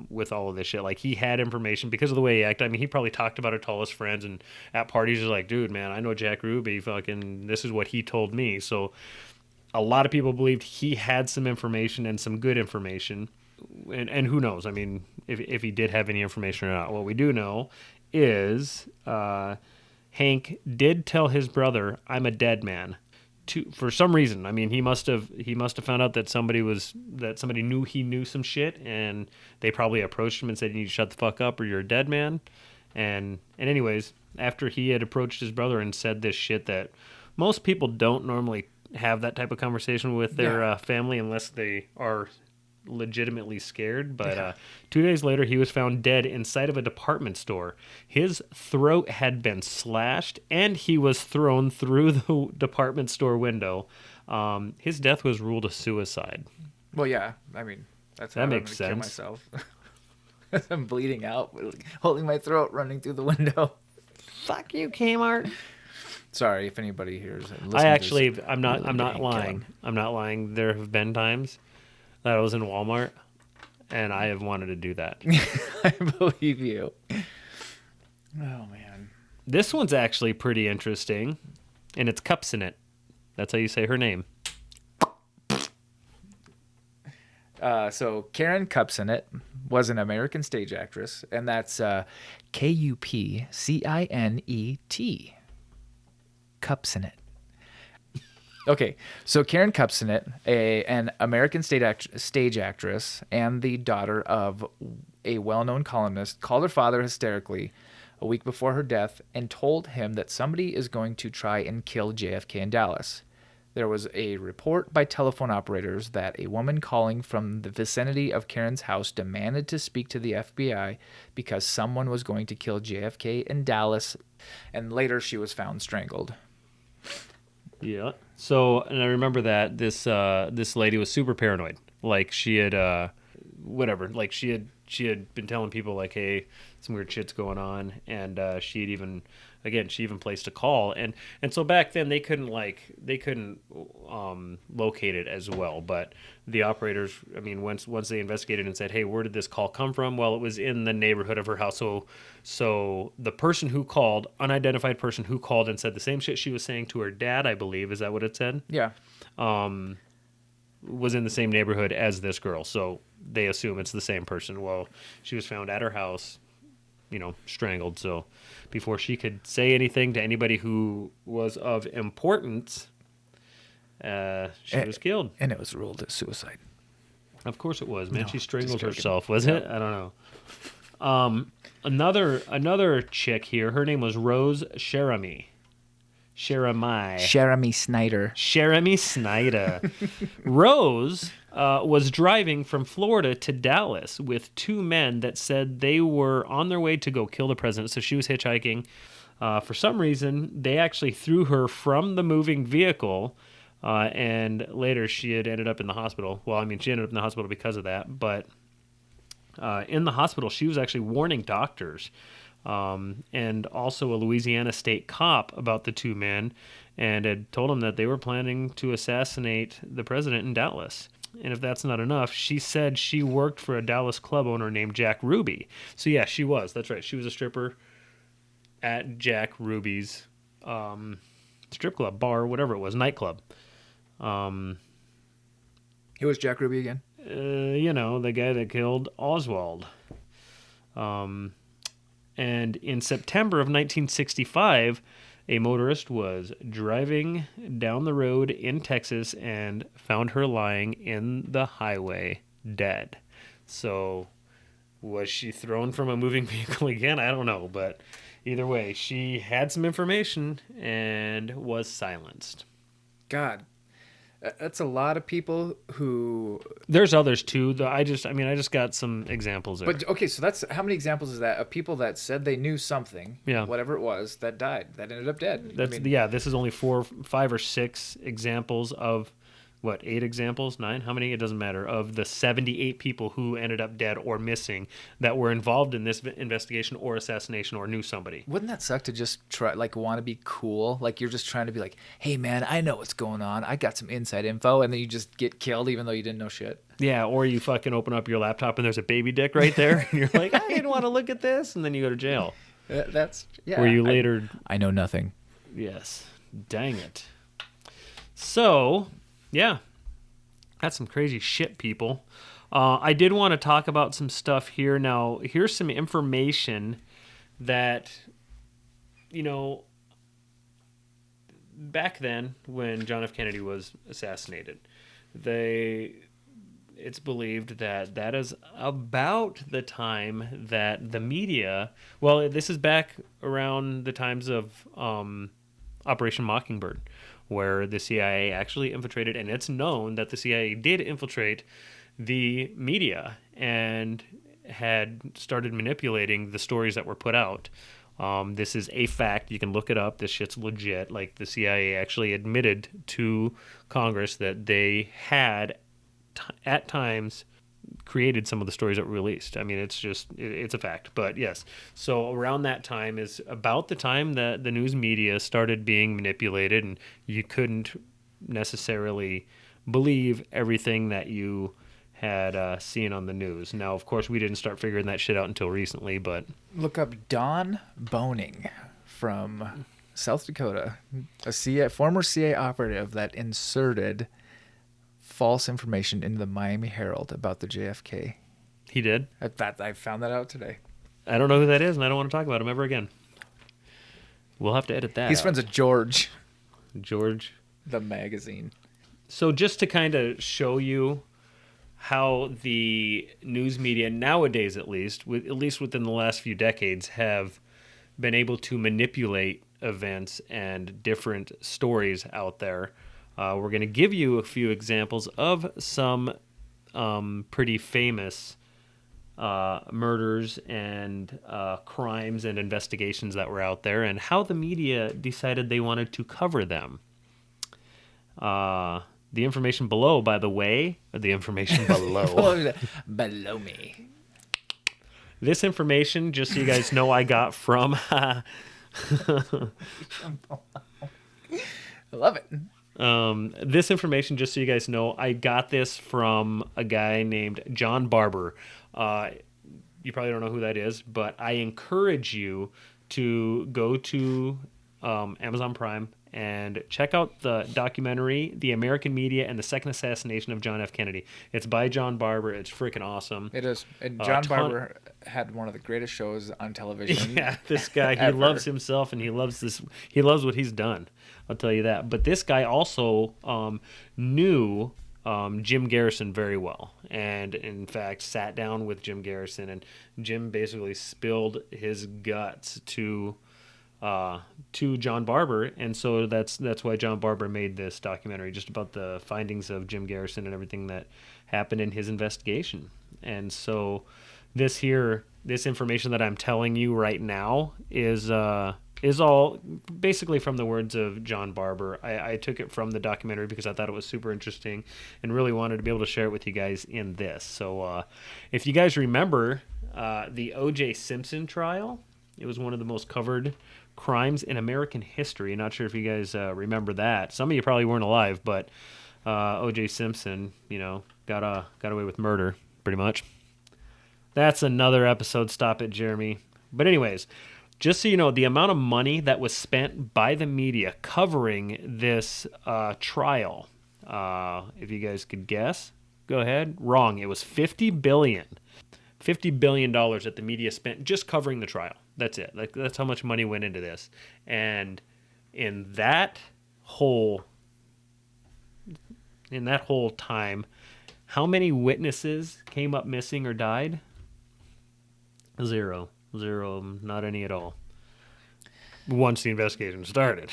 with all of this shit. Like, he had information because of the way he acted. I mean, he probably talked about it to all his friends, and at parties he's like, dude, man, I know Jack Ruby, fucking, this is what he told me. So a lot of people believed he had some information and some good information. And who knows? I mean, if he did have any information or not. What we do know is Hank did tell his brother, "I'm a dead man." For some reason. I mean, he must have found out that somebody knew he knew some shit, and they probably approached him and said, "You need to shut the fuck up, or you're a dead man." And anyways, after he had approached his brother and said this shit that most people don't normally have that type of conversation with their family unless they are legitimately scared, but 2 days later he was found dead inside of a department store. His throat had been slashed and he was thrown through the department store window. His death was ruled a suicide. Well, yeah, I mean, that's how That I'm makes gonna kill sense. myself. I'm bleeding out, holding my throat, running through the window. Fuck you, Kmart. Sorry if anybody hears it. I'm not lying. I'm not lying. There have been times that I was in Walmart, and I have wanted to do that. I believe you. Oh, man. This one's actually pretty interesting, and it's Cups in it. That's how you say her name. So Karen Kupcinet was an American stage actress, and that's Kupcinet. Kupcinet. Okay, so Karen Kupcinet, an American stage actress and the daughter of a well-known columnist, called her father hysterically a week before her death and told him that somebody is going to try and kill JFK in Dallas. There was a report by telephone operators that a woman calling from the vicinity of Karen's house demanded to speak to the FBI because someone was going to kill JFK in Dallas, and later she was found strangled. Yeah. So, and I remember that this lady was super paranoid. Like, she had like she had been telling people like, hey, some weird shit's going on, and she even placed a call, and so back then they couldn't locate it as well, but the operators, I mean, once they investigated and said, hey, where did this call come from? Well, it was in the neighborhood of her house. So the person who called, unidentified person who called and said the same shit she was saying to her dad, I believe, is that what it said? Yeah. Was in the same neighborhood as this girl, so they assume it's the same person. Well, she was found at her house, strangled. So before she could say anything to anybody who was of importance, she was killed. And it was ruled as suicide. Of course it was, man. No, she strangled just joking. herself, was it? I don't know. Another chick here, her name was Rose Sheramy. Jeremy Snyder. Jeremy Snyder. Rose was driving from Florida to Dallas with two men that said they were on their way to go kill the president. So she was hitchhiking. For some reason, they actually threw her from the moving vehicle, and later she had ended up in the hospital. Well, I mean, she ended up in the hospital because of that, but in the hospital, she was actually warning doctors and also a Louisiana state cop about the two men, and had told them that they were planning to assassinate the president in Dallas. And if that's not enough, she said she worked for a Dallas club owner named Jack Ruby. So yeah, she was. That's right. She was a stripper at Jack Ruby's strip club, bar, whatever it was, nightclub. Who was Jack Ruby again? The guy that killed Oswald. And in September of 1965, a motorist was driving down the road in Texas and found her lying in the highway, dead. So, was she thrown from a moving vehicle again? I don't know, but either way, she had some information and was silenced. God. That's a lot of people who. There's others too. Though I just got some examples there. But okay, so that's how many examples is that of people that said they knew something, Yeah. whatever it was, that died, that ended up dead. That's this is only 4, 5, or 6 examples of what, 8 examples, 9? How many? It doesn't matter. Of the 78 people who ended up dead or missing that were involved in this investigation or assassination or knew somebody. Wouldn't that suck to just try, like, want to be cool? Like, you're just trying to be like, hey, man, I know what's going on. I got some inside info. And then you just get killed even though you didn't know shit. Yeah, or you fucking open up your laptop and there's a baby dick right there. And you're like, I didn't want to look at this. And then you go to jail. That's, yeah. Where you later... I know nothing. Yes. Dang it. So... yeah, that's some crazy shit, people. I did want to talk about some stuff here. Now, here's some information that, back then when John F. Kennedy was assassinated, it's believed that is about the time that the media, well, this is back around the times of Operation Mockingbird, where the CIA actually infiltrated, and it's known that the CIA did infiltrate the media and had started manipulating the stories that were put out. This is a fact. You can look it up. This shit's legit. Like, the CIA actually admitted to Congress that they had, at times, created some of the stories that were released. I mean, it's a fact. But yes, so around that time is about the time that the news media started being manipulated, and you couldn't necessarily believe everything that you had seen on the news. Now, of course, we didn't start figuring that shit out until recently, but... Look up Don Boning from South Dakota, a former CIA operative that inserted false information into the Miami Herald about the JFK. He did? I found that out today. I don't know who that is, and I don't want to talk about him ever again. We'll have to edit that. He's friends with George. George? The magazine. So just to kind of show you how the news media nowadays, at least within the last few decades, have been able to manipulate events and different stories out there. We're going to give you a few examples of some pretty famous murders and crimes and investigations that were out there, and how the media decided they wanted to cover them. The information below, by the way, the information below. Below me. This information, just so you guys know, I got from... I love it. This information, just so you guys know, I got this from a guy named John Barber. You probably don't know who that is, but I encourage you to go to Amazon Prime and check out the documentary, The American Media and the Second Assassination of John F. Kennedy. It's by John Barber. It's freaking awesome. It is. And John Barber had one of the greatest shows on television. Yeah, this guy, he loves himself, and he loves this. He loves what he's done. I'll tell you that. But this guy also knew Jim Garrison very well, and in fact sat down with Jim Garrison, and Jim basically spilled his guts to John Barber, and so that's why John Barber made this documentary just about the findings of Jim Garrison and everything that happened in his investigation. And so this information that I'm telling you right now is all basically from the words of John Barber. I took it from the documentary because I thought it was super interesting and really wanted to be able to share it with you guys in this. So if you guys remember the O.J. Simpson trial, it was one of the most covered crimes in American history. Not sure if you guys remember that. Some of you probably weren't alive, but O.J. Simpson, got away with murder, pretty much. That's another episode. Stop it, Jeremy. But anyways, just so you know, the amount of money that was spent by the media covering this trial, if you guys could guess, go ahead. Wrong. It was $50 billion. $50 billion that the media spent just covering the trial. That's it. That's how much money went into this. And in that whole time, how many witnesses came up missing or died? Zero. Not any at all. Once the investigation started.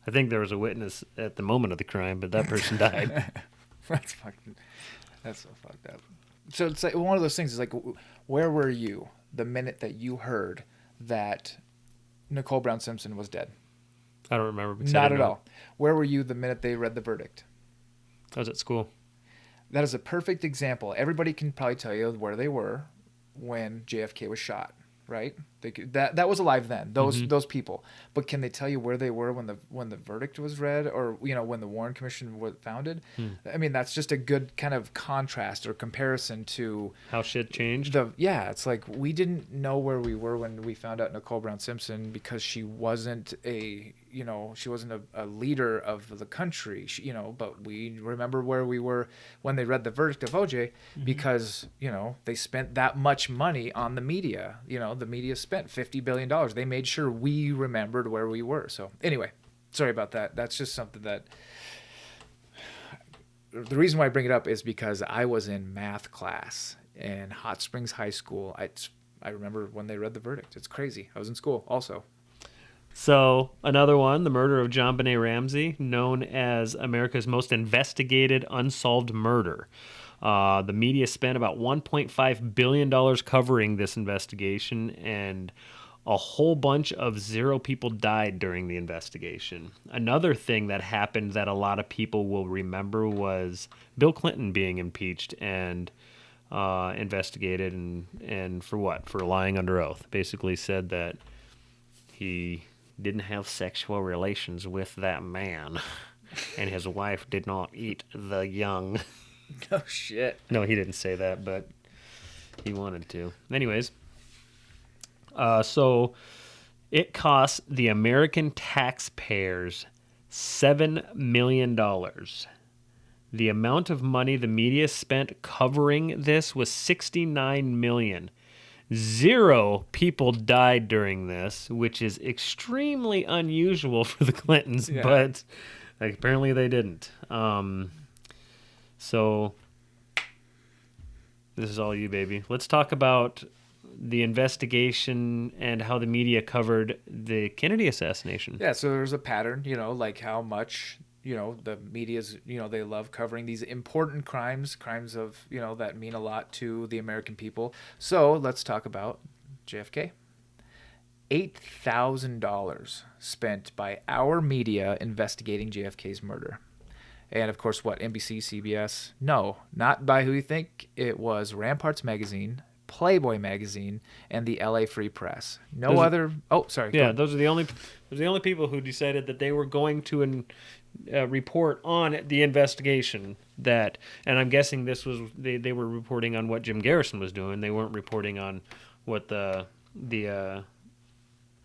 I think there was a witness at the moment of the crime, but that person died. That's so fucked up. So it's like one of those things is like, where were you the minute that you heard that Nicole Brown Simpson was dead? I don't remember. Because Not at all. Where were you the minute they read the verdict? I was at school. That is a perfect example. Everybody can probably tell you where they were when JFK was shot, right? That was alive then. Those people. But can they tell you where they were when the verdict was read, or when the Warren Commission was founded? I mean, that's just a good kind of contrast or comparison to how shit changed. It's like we didn't know where we were when we found out Nicole Brown Simpson because she wasn't a leader of the country, but we remember where we were when they read the verdict of OJ because, they spent that much money on the media. The media spent $50 billion. They made sure we remembered where we were. So anyway, sorry about that. That's just something that the reason why I bring it up is because I was in math class in Hot Springs High School. I remember when they read the verdict. It's crazy. I was in school also. So another one, the murder of John Benet Ramsey, known as America's most investigated unsolved murder. The media spent about $1.5 billion covering this investigation, and a whole bunch of zero people died during the investigation. Another thing that happened that a lot of people will remember was Bill Clinton being impeached and investigated, and for what? For lying under oath. Basically said that he didn't have sexual relations with that man, and his wife did not eat the young. Oh, shit. No, he didn't say that, but he wanted to. Anyways, so it cost the American taxpayers $7 million. The amount of money the media spent covering this was $69 million. 0 people died during this, which is extremely unusual for the Clintons, but apparently they didn't. So this is all you, baby. Let's talk about the investigation and how the media covered the Kennedy assassination. Yeah, so there's a pattern, like how much, the media's, they love covering these important crimes of, that mean a lot to the American people. So let's talk about JFK. $8,000 spent by our media investigating JFK's murder. And of course, what, NBC, CBS? No, not by who you think. It was Ramparts Magazine, Playboy Magazine, and the LA Free Press. Those are the only people who decided that they were going to report on the investigation. And I'm guessing this was they were reporting on what Jim Garrison was doing. They weren't reporting on what the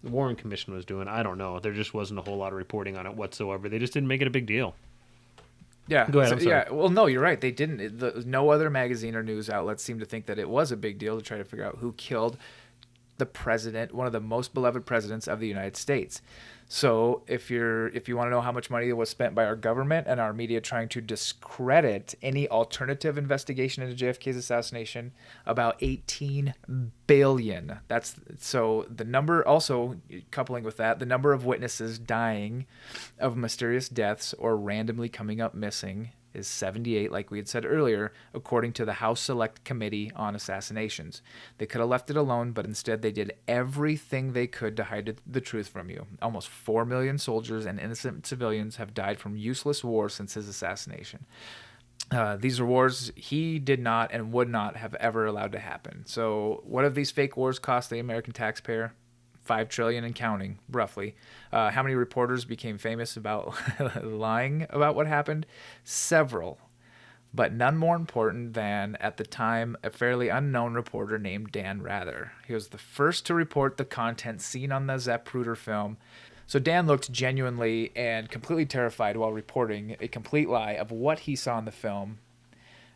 Warren Commission was doing. I don't know. There just wasn't a whole lot of reporting on it whatsoever. They just didn't make it a big deal. Yeah. Go ahead. I'm sorry. Yeah. Well, no, you're right. They didn't. No other magazine or news outlets seemed to think that it was a big deal to try to figure out who killed the president, one of the most beloved presidents of the United States. So if you want to know how much money was spent by our government and our media trying to discredit any alternative investigation into JFK's assassination, about $18 billion. So the number, also coupling with that, the number of witnesses dying of mysterious deaths or randomly coming up missing is 78, like we had said earlier, according to the House Select Committee on Assassinations. They could have left it alone, but instead they did everything they could to hide the truth from you. Almost 4 million soldiers and innocent civilians have died from useless war since his assassination. These are wars he did not and would not have ever allowed to happen. So what have these fake wars cost the American taxpayer? $5 trillion and counting, roughly. How many reporters became famous about lying about what happened? Several, but none more important than, at the time, a fairly unknown reporter named Dan Rather. He was the first to report the content seen on the Zapruder film. So Dan looked genuinely and completely terrified while reporting a complete lie of what he saw in the film,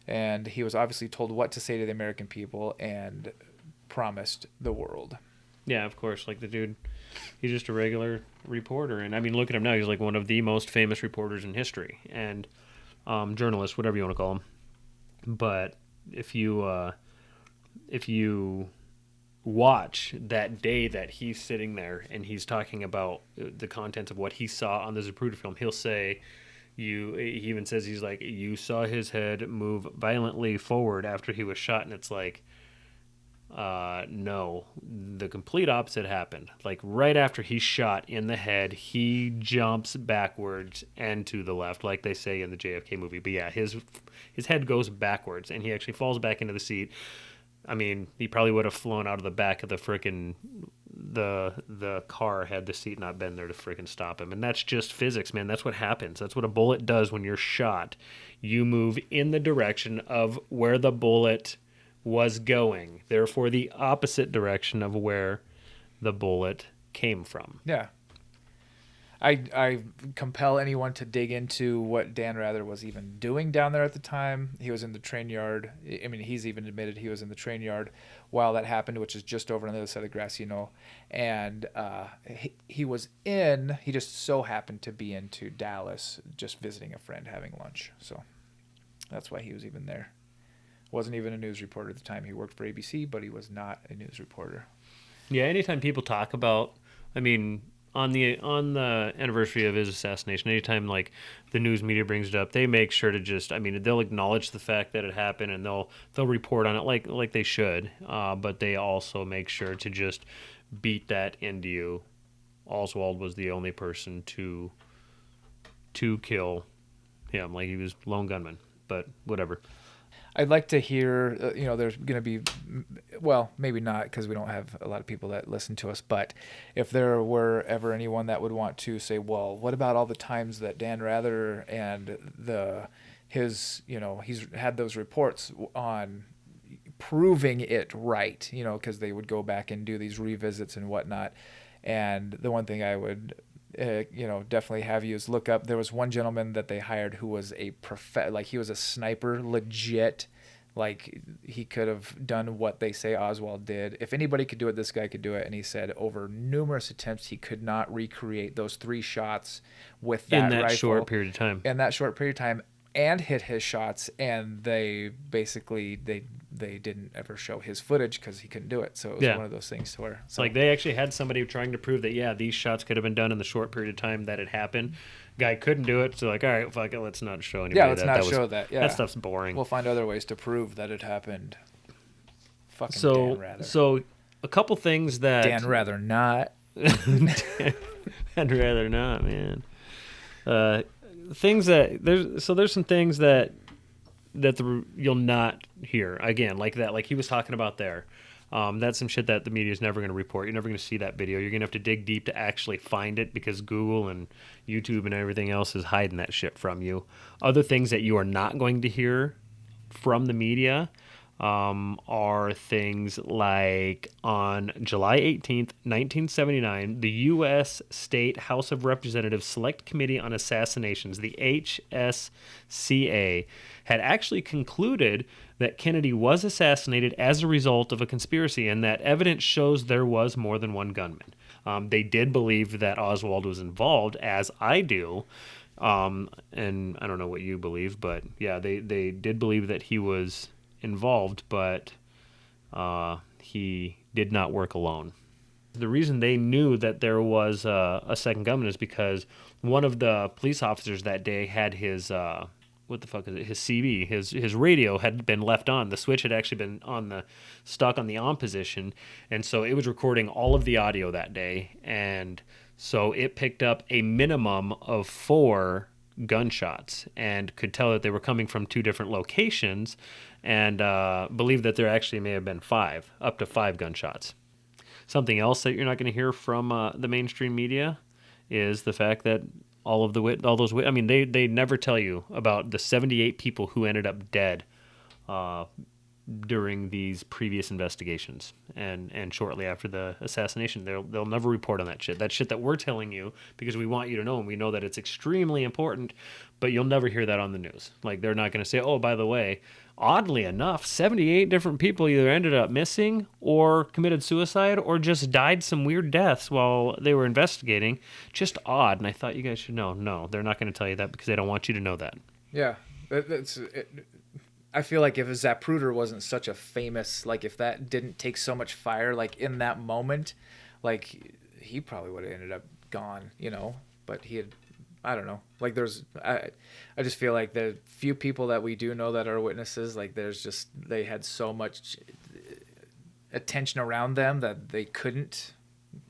and he was obviously told what to say to the American people and promised the world. Yeah, of course. Like the dude, he's just a regular reporter. And I mean, look at him now. He's like one of the most famous reporters in history and journalist, whatever you want to call him. But if you watch that day that he's sitting there and he's talking about the contents of what he saw on the Zapruder film, he'll say, he even says, he's like, you saw his head move violently forward after he was shot, and it's like, no, the complete opposite happened. Like right after he's shot in the head, he jumps backwards and to the left, like they say in the JFK movie. But yeah, his head goes backwards and he actually falls back into the seat. I mean, he probably would have flown out of the back of the frickin' the car had the seat not been there to frickin' stop him. And that's just physics, man. That's what happens. That's what a bullet does when you're shot. You move in the direction of where the bullet was going, therefore the opposite direction of where the bullet came from. Yeah. I compel anyone to dig into what Dan Rather was even doing down there at the time. He was in the train yard. I mean, he's even admitted he was in the train yard while that happened, which is just over on the other side of the grass, And he just so happened to be into Dallas, just visiting a friend, having lunch. So that's why he was even there. Wasn't even a news reporter at the time. He worked for ABC, but he was not a news reporter. Yeah, anytime people talk about, I mean, on the anniversary of his assassination, anytime like the news media brings it up, they make sure to just, I mean, they'll acknowledge the fact that it happened and they'll report on it like they should, but they also make sure to just beat that into you. Oswald was the only person to kill him, like he was lone gunman, but whatever. I'd like to hear, there's going to be, well, maybe not because we don't have a lot of people that listen to us, but if there were ever anyone that would want to say, well, what about all the times that Dan Rather and he's had those reports on proving it right, because they would go back and do these revisits and whatnot. And the one thing I would definitely have you is look up. There was one gentleman that they hired who was he was a sniper, legit. Like he could have done what they say Oswald did. If anybody could do it, this guy could do it. And he said over numerous attempts, he could not recreate those 3 shots with that rifle. In that short period of time. And hit his shots. And they basically, they didn't ever show his footage because he couldn't do it. So it was one of those things to where... It's like they actually had somebody trying to prove that, yeah, these shots could have been done in the short period of time that it happened. Guy couldn't do it, so like, all right, fuck it, let's not show anybody let's not show that. Yeah. That stuff's boring. We'll find other ways to prove that it happened. Fucking Dan Rather. So a couple things that... Dan Rather not. I'd rather not, man. Things that... There's some things that you'll not hear again, like that, like he was talking about there. That's some shit that the media is never going to report. You're never going to see that video. You're going to have to dig deep to actually find it because Google and YouTube and everything else is hiding that shit from you. Other things that you are not going to hear from the media are things like on July 18th, 1979, the U.S. State House of Representatives Select Committee on Assassinations, the HSCA, had actually concluded that Kennedy was assassinated as a result of a conspiracy and that evidence shows there was more than one gunman. They did believe that Oswald was involved, as I do, and I don't know what you believe, but yeah, they did believe that he was involved, but he did not work alone. The reason they knew that there was a second gunman is because one of the police officers that day had his his CB, his radio had been left on. The switch had actually been stuck on the on position, and so it was recording all of the audio that day, and so it picked up a minimum of 4 gunshots and could tell that they were coming from 2 different locations, and believed that there actually may have been up to 5 gunshots. Something else that you're not going to hear from the mainstream media is the fact that they never tell you about the 78 people who ended up dead during these previous investigations and shortly after the assassination. They'll never report on that shit. That shit that we're telling you because we want you to know, and we know that it's extremely important, but you'll never hear that on the news. Like, they're not going to say, oh, by the way, oddly enough, 78 different people either ended up missing or committed suicide or just died some weird deaths while they were investigating. Just odd, and I thought you guys should know. No, they're not going to tell you that because they don't want you to know that. Yeah, I feel like if Zapruder wasn't such a famous, like if that didn't take so much fire, like in that moment, like he probably would have ended up gone, you know. But he had, I don't know. Like I just feel like the few people that we do know that are witnesses, like they had so much attention around them that they couldn't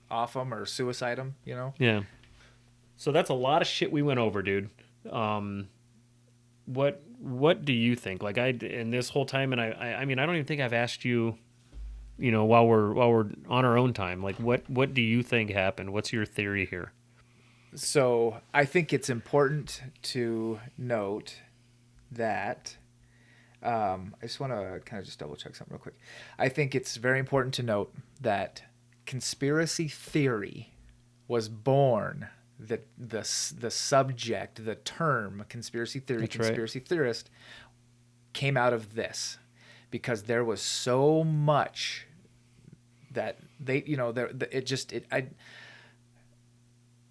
off them or suicide them, you know. Yeah. So that's a lot of shit we went over, dude. What do you think? Like in this whole time, and I mean, I don't even think I've asked you, you know, while we're on our own time. Like, what do you think happened? What's your theory here? So I think it's important to note that I just want to kind of just double check something real quick. I think it's very important to note that conspiracy theory was born. The subject, the term conspiracy theory, That's conspiracy theorist came out of this because there was so much that they, you know,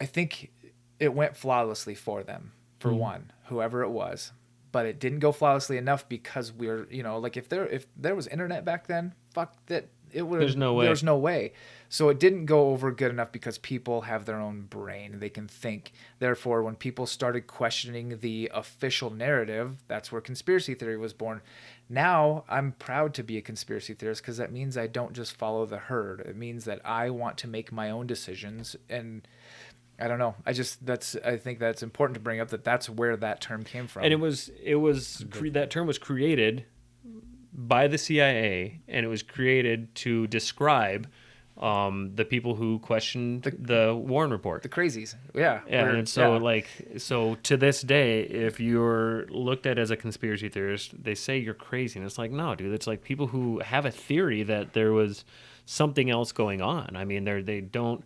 I think it went flawlessly for them, for one, whoever it was, but it didn't go flawlessly enough because we're, you know, like if there was internet back then, fuck that. There's no way. There's no way. So it didn't go over good enough because people have their own brain. They can think. Therefore, when people started questioning the official narrative, that's where conspiracy theory was born. Now, I'm proud to be a conspiracy theorist because that means I don't just follow the herd. It means that I want to make my own decisions. And I don't know. I think that's important to bring up that's where that term came from. And that term was created by the CIA, and it was created to describe the people who questioned the Warren Report. The crazies. Yeah. And so to this day, if you're looked at as a conspiracy theorist, they say you're crazy. And it's like, no, dude, it's like people who have a theory that there was something else going on. I mean, they don't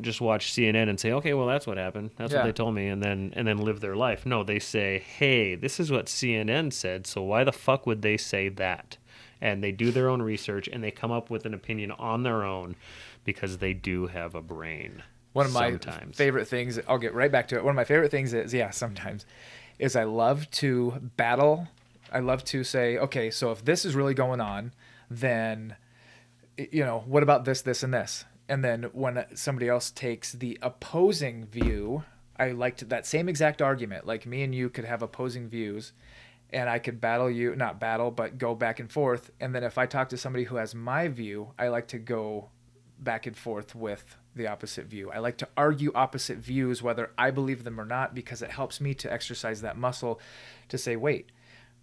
just watch CNN and say, okay, well, that's what happened. That's what they told me, and then live their life. No, they say, hey, this is what CNN said, so why the fuck would they say that? And they do their own research, and they come up with an opinion on their own because they do have a brain. One of my favorite things, I'll get right back to it. One of my favorite things is I love to battle. I love to say, okay, so if this is really going on, then, you know, what about this, this, and this? And then when somebody else takes the opposing view, I liked that same exact argument. Like me and you could have opposing views, and I could not battle, but go back and forth. And then if I talk to somebody who has my view, I like to go back and forth with the opposite view. I like to argue opposite views, whether I believe them or not, because it helps me to exercise that muscle to say, wait,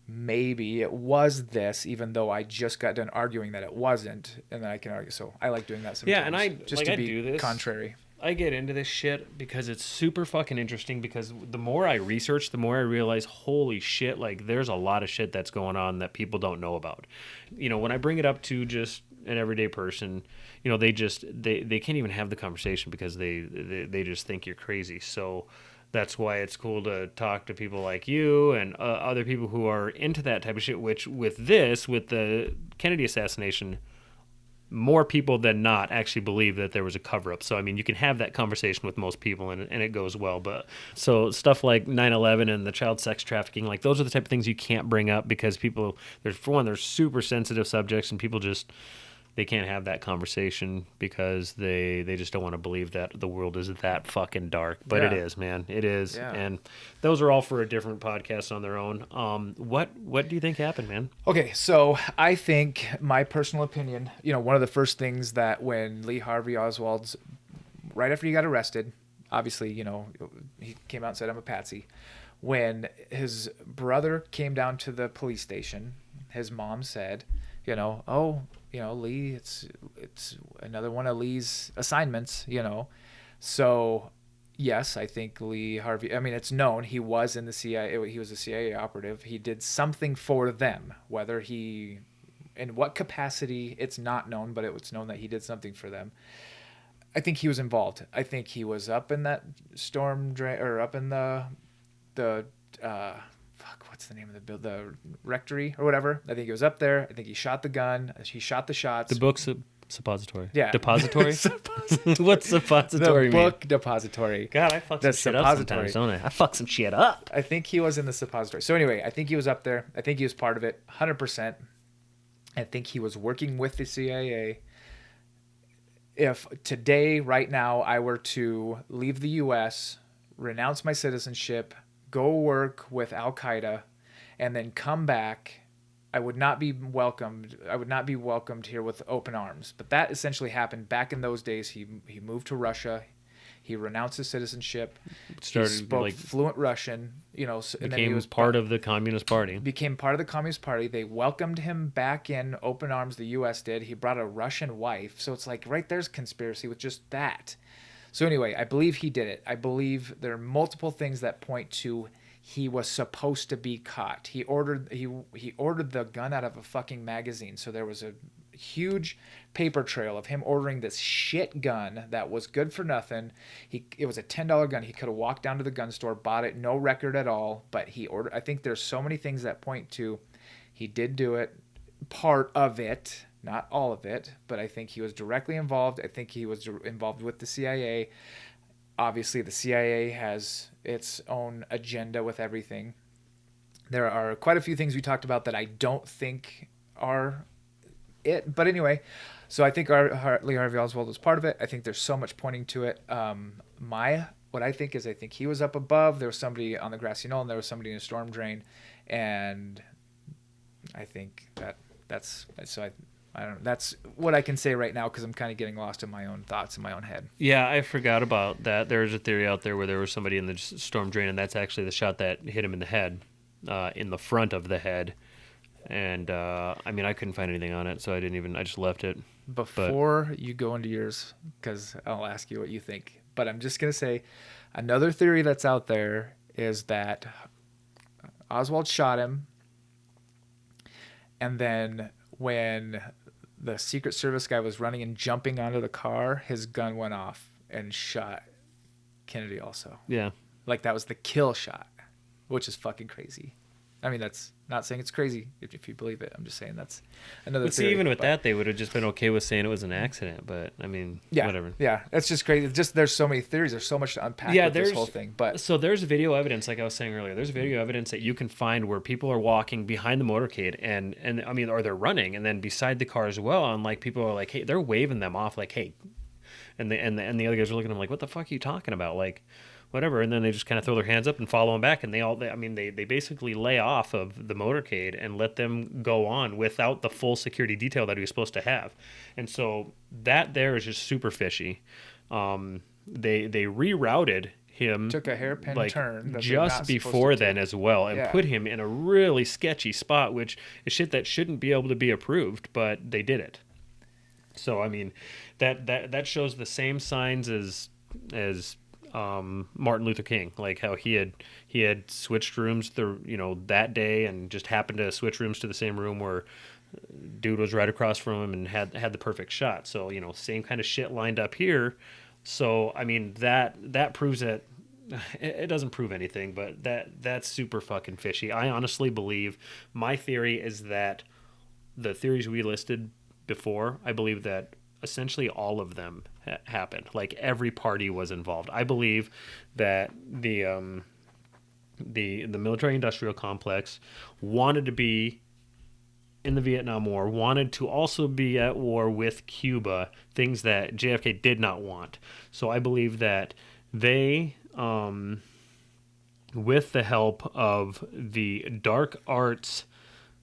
maybe it was this, even though I just got done arguing that it wasn't, and then I can argue. So I like doing that sometimes. Yeah, and I do this. Contrary. I get into this shit because it's super fucking interesting, because the more I research, the more I realize, holy shit, like there's a lot of shit that's going on that people don't know about. You know, when I bring it up to just an everyday person, you know, they can't even have the conversation because they just think you're crazy. So that's why it's cool to talk to people like you and other people who are into that type of shit, which with the Kennedy assassination, more people than not actually believe that there was a cover-up. So, I mean, you can have that conversation with most people and it goes well. But so stuff like 9/11 and the child sex trafficking, like those are the type of things you can't bring up because people, they're super sensitive subjects, and people just, they can't have that conversation because they just don't want to believe that the world is that fucking dark. But it is, man. It is. Yeah. And those are all for a different podcast on their own. What do you think happened, man? Okay, so I think, my personal opinion, you know, one of the first things that when Lee Harvey Oswald's, right after he got arrested, obviously, you know, he came out and said, I'm a patsy. When his brother came down to the police station, his mom said, you know, oh, you know, Lee, it's another one of Lee's assignments, you know. So, yes, I think Lee Harvey, I mean, it's known he was in the CIA, he was a CIA operative. He did something for them, whether in what capacity, it's not known, but it was known that he did something for them. I think he was involved. I think he was up in that storm drain, or up in the what's the name of the rectory or whatever. I think he was up there. I think he shot the gun. He shot the shots. The books Suppository. Yeah. Depository? What's suppository The mean? book depository. God, I fuck The some shit up suppository. sometimes, don't I? I fuck some shit up. I think he was in the suppository. So anyway, I think he was up there. I think he was part of it, 100%. I think he was working with the CIA. If today, right now, I were to leave the U.S., renounce my citizenship, go work with Al-Qaeda, and then come back, I would not be welcomed. I would not be welcomed here with open arms. But that essentially happened back in those days. He moved to Russia. He renounced his citizenship. He spoke fluent Russian. You know, and then he was part of the Communist Party. Became part of the Communist Party. They welcomed him back in open arms. The U.S. did. He brought a Russian wife. So it's like right there's conspiracy with just that. So anyway, I believe he did it. I believe there are multiple things that point to he was supposed to be caught. He ordered the gun out of a fucking magazine. So there was a huge paper trail of him ordering this shit gun that was good for nothing. It was a $10 gun. He could have walked down to the gun store, bought it, no record at all, but he ordered. I think there's so many things that point to he did do it, part of it, not all of it, but I think he was directly involved. I think he was involved with the CIA. Obviously, the CIA has its own agenda with everything. There are quite a few things we talked about that I don't think are it. But anyway, so I think Lee Harvey Oswald was part of it. I think there's so much pointing to it. What I think is I think he was up above. There was somebody on the grassy knoll, and there was somebody in a storm drain. And I think that's I don't know. That's what I can say right now because I'm kind of getting lost in my own thoughts in my own head. Yeah, I forgot about that. There's a theory out there where there was somebody in the storm drain, and that's actually the shot that hit him in the head, in the front of the head. And I mean, I couldn't find anything on it, so I just left it. Before you go into yours, because I'll ask you what you think, but I'm just gonna say another theory that's out there is that Oswald shot him, and then when the Secret Service guy was running and jumping onto the car, his gun went off and shot Kennedy also. Yeah. Like that was the kill shot, which is fucking crazy. I mean, that's not saying it's crazy if you believe it. I'm just saying that's another But theory. see, even with that, they would have just been okay with saying it was an accident. But, I mean, yeah, whatever. Yeah, that's just crazy. Just there's so many theories. There's so much to unpack with this whole thing. But so there's video evidence, like I was saying earlier. There's video evidence that you can find where people are walking behind the motorcade and I mean, or they're running, and then beside the car as well. And like people are like, hey, they're waving them off, like, hey, and the other guys are looking at them like, what the fuck are you talking about, like. Whatever, and then they just kind of throw their hands up and follow them back, and they basically lay off of the motorcade and let them go on without the full security detail that he was supposed to have, and so that there is just super fishy. They rerouted him, took a hairpin turn just before then as well, and put him in a really sketchy spot, which is shit that shouldn't be able to be approved, but they did it. So I mean, that shows the same signs as Martin Luther King, like how he had switched rooms that day and just happened to switch rooms to the same room where dude was right across from him and had the perfect shot. So, same kind of shit lined up here. So, I mean, that proves that it doesn't prove anything, but that's super fucking fishy. I honestly believe, my theory is that the theories we listed before, I believe that essentially all of them happened. Like every party was involved. I believe that the military-industrial complex wanted to be in the Vietnam War, wanted to also be at war with Cuba, things that JFK did not want. So I believe that they, with the help of the dark arts,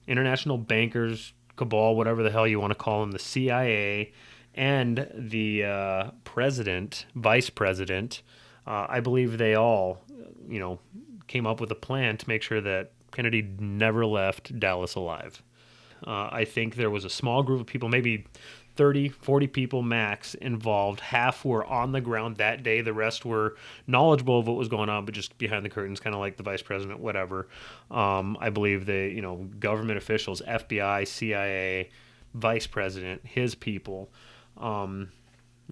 international bankers, cabal, whatever the hell you want to call them, the CIA, and the vice president, I believe they all, came up with a plan to make sure that Kennedy never left Dallas alive. I think there was a small group of people, maybe 30, 40 people max involved. Half were on the ground that day. The rest were knowledgeable of what was going on, but just behind the curtains, kind of like the vice president, whatever. I believe the, government officials, FBI, CIA, vice president, his people, and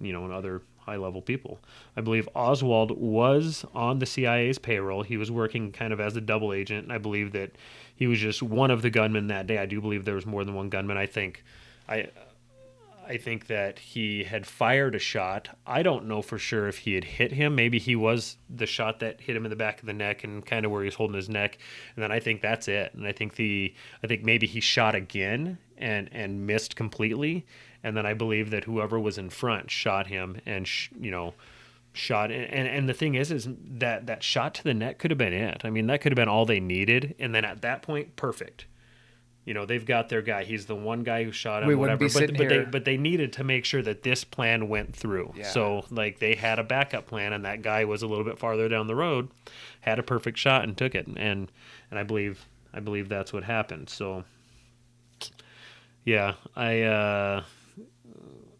other high-level people. I believe Oswald was on the CIA's payroll. He was working kind of as a double agent, and I believe that he was just one of the gunmen that day. I do believe there was more than one gunman. I think I think that he had fired a shot. I don't know for sure if he had hit him. Maybe he was the shot that hit him in the back of the neck and kind of where he was holding his neck. And then I think that's it. And I think maybe he shot again and missed completely. And then I believe that whoever was in front shot him and shot. And the thing is that shot to the neck could have been it. I mean, that could have been all they needed. And then at that point, perfect. They've got their guy. He's the one guy who shot him. We wouldn't be sitting here. But they needed to make sure that this plan went through. Yeah. So they had a backup plan, and that guy was a little bit farther down the road, had a perfect shot and took it. And I believe that's what happened. So yeah,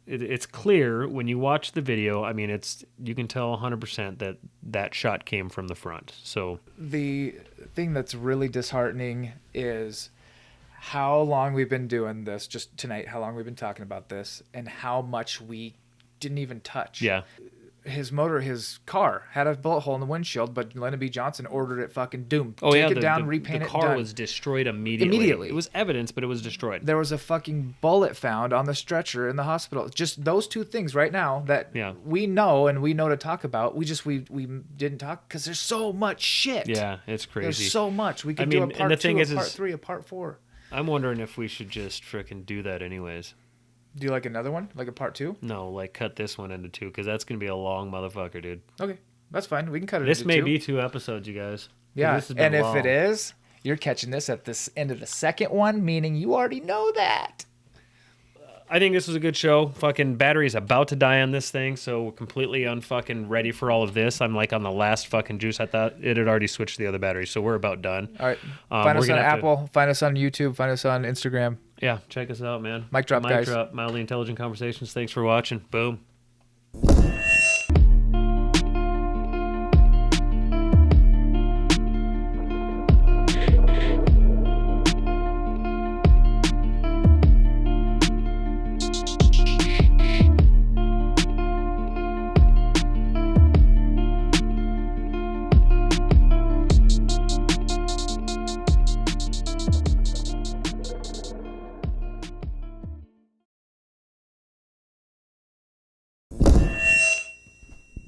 it's clear when you watch the video. I mean, you can tell 100% that shot came from the front. So the thing that's really disheartening is how long we've been doing this, just tonight, how long we've been talking about this, and how much we didn't even touch. Yeah. His car had a bullet hole in the windshield, but Lyndon B. Johnson ordered it fucking doomed. Oh, Take it down, repaint it, the car done. was destroyed immediately. It was evidence, but it was destroyed. There was a fucking bullet found on the stretcher in the hospital. Just those two things right now that we know and we know to talk about. We didn't talk because there's so much shit. Yeah, it's crazy. There's so much. We could do a part 2, a part 3, a part 4. I'm wondering if we should just frickin' do that anyways. Do you like another one? Like a part 2? No, cut this one into 2, because that's going to be a long motherfucker, dude. Okay, that's fine. We can cut it This into may 2. be 2 episodes, you guys. Yeah, this has been and long. if it is, you're catching this at this end of the second one, meaning you already know that. I think this was a good show. Fucking battery's about to die on this thing, so we're completely unfucking ready for all of this. I'm on the last fucking juice. I thought it had already switched to the other battery, so we're about done. All right. Find us on Apple. Find us on YouTube. Find us on Instagram. Yeah, check us out, man. Mic drop, guys. Mic drop. Mildly Intelligent Conversations. Thanks for watching. Boom.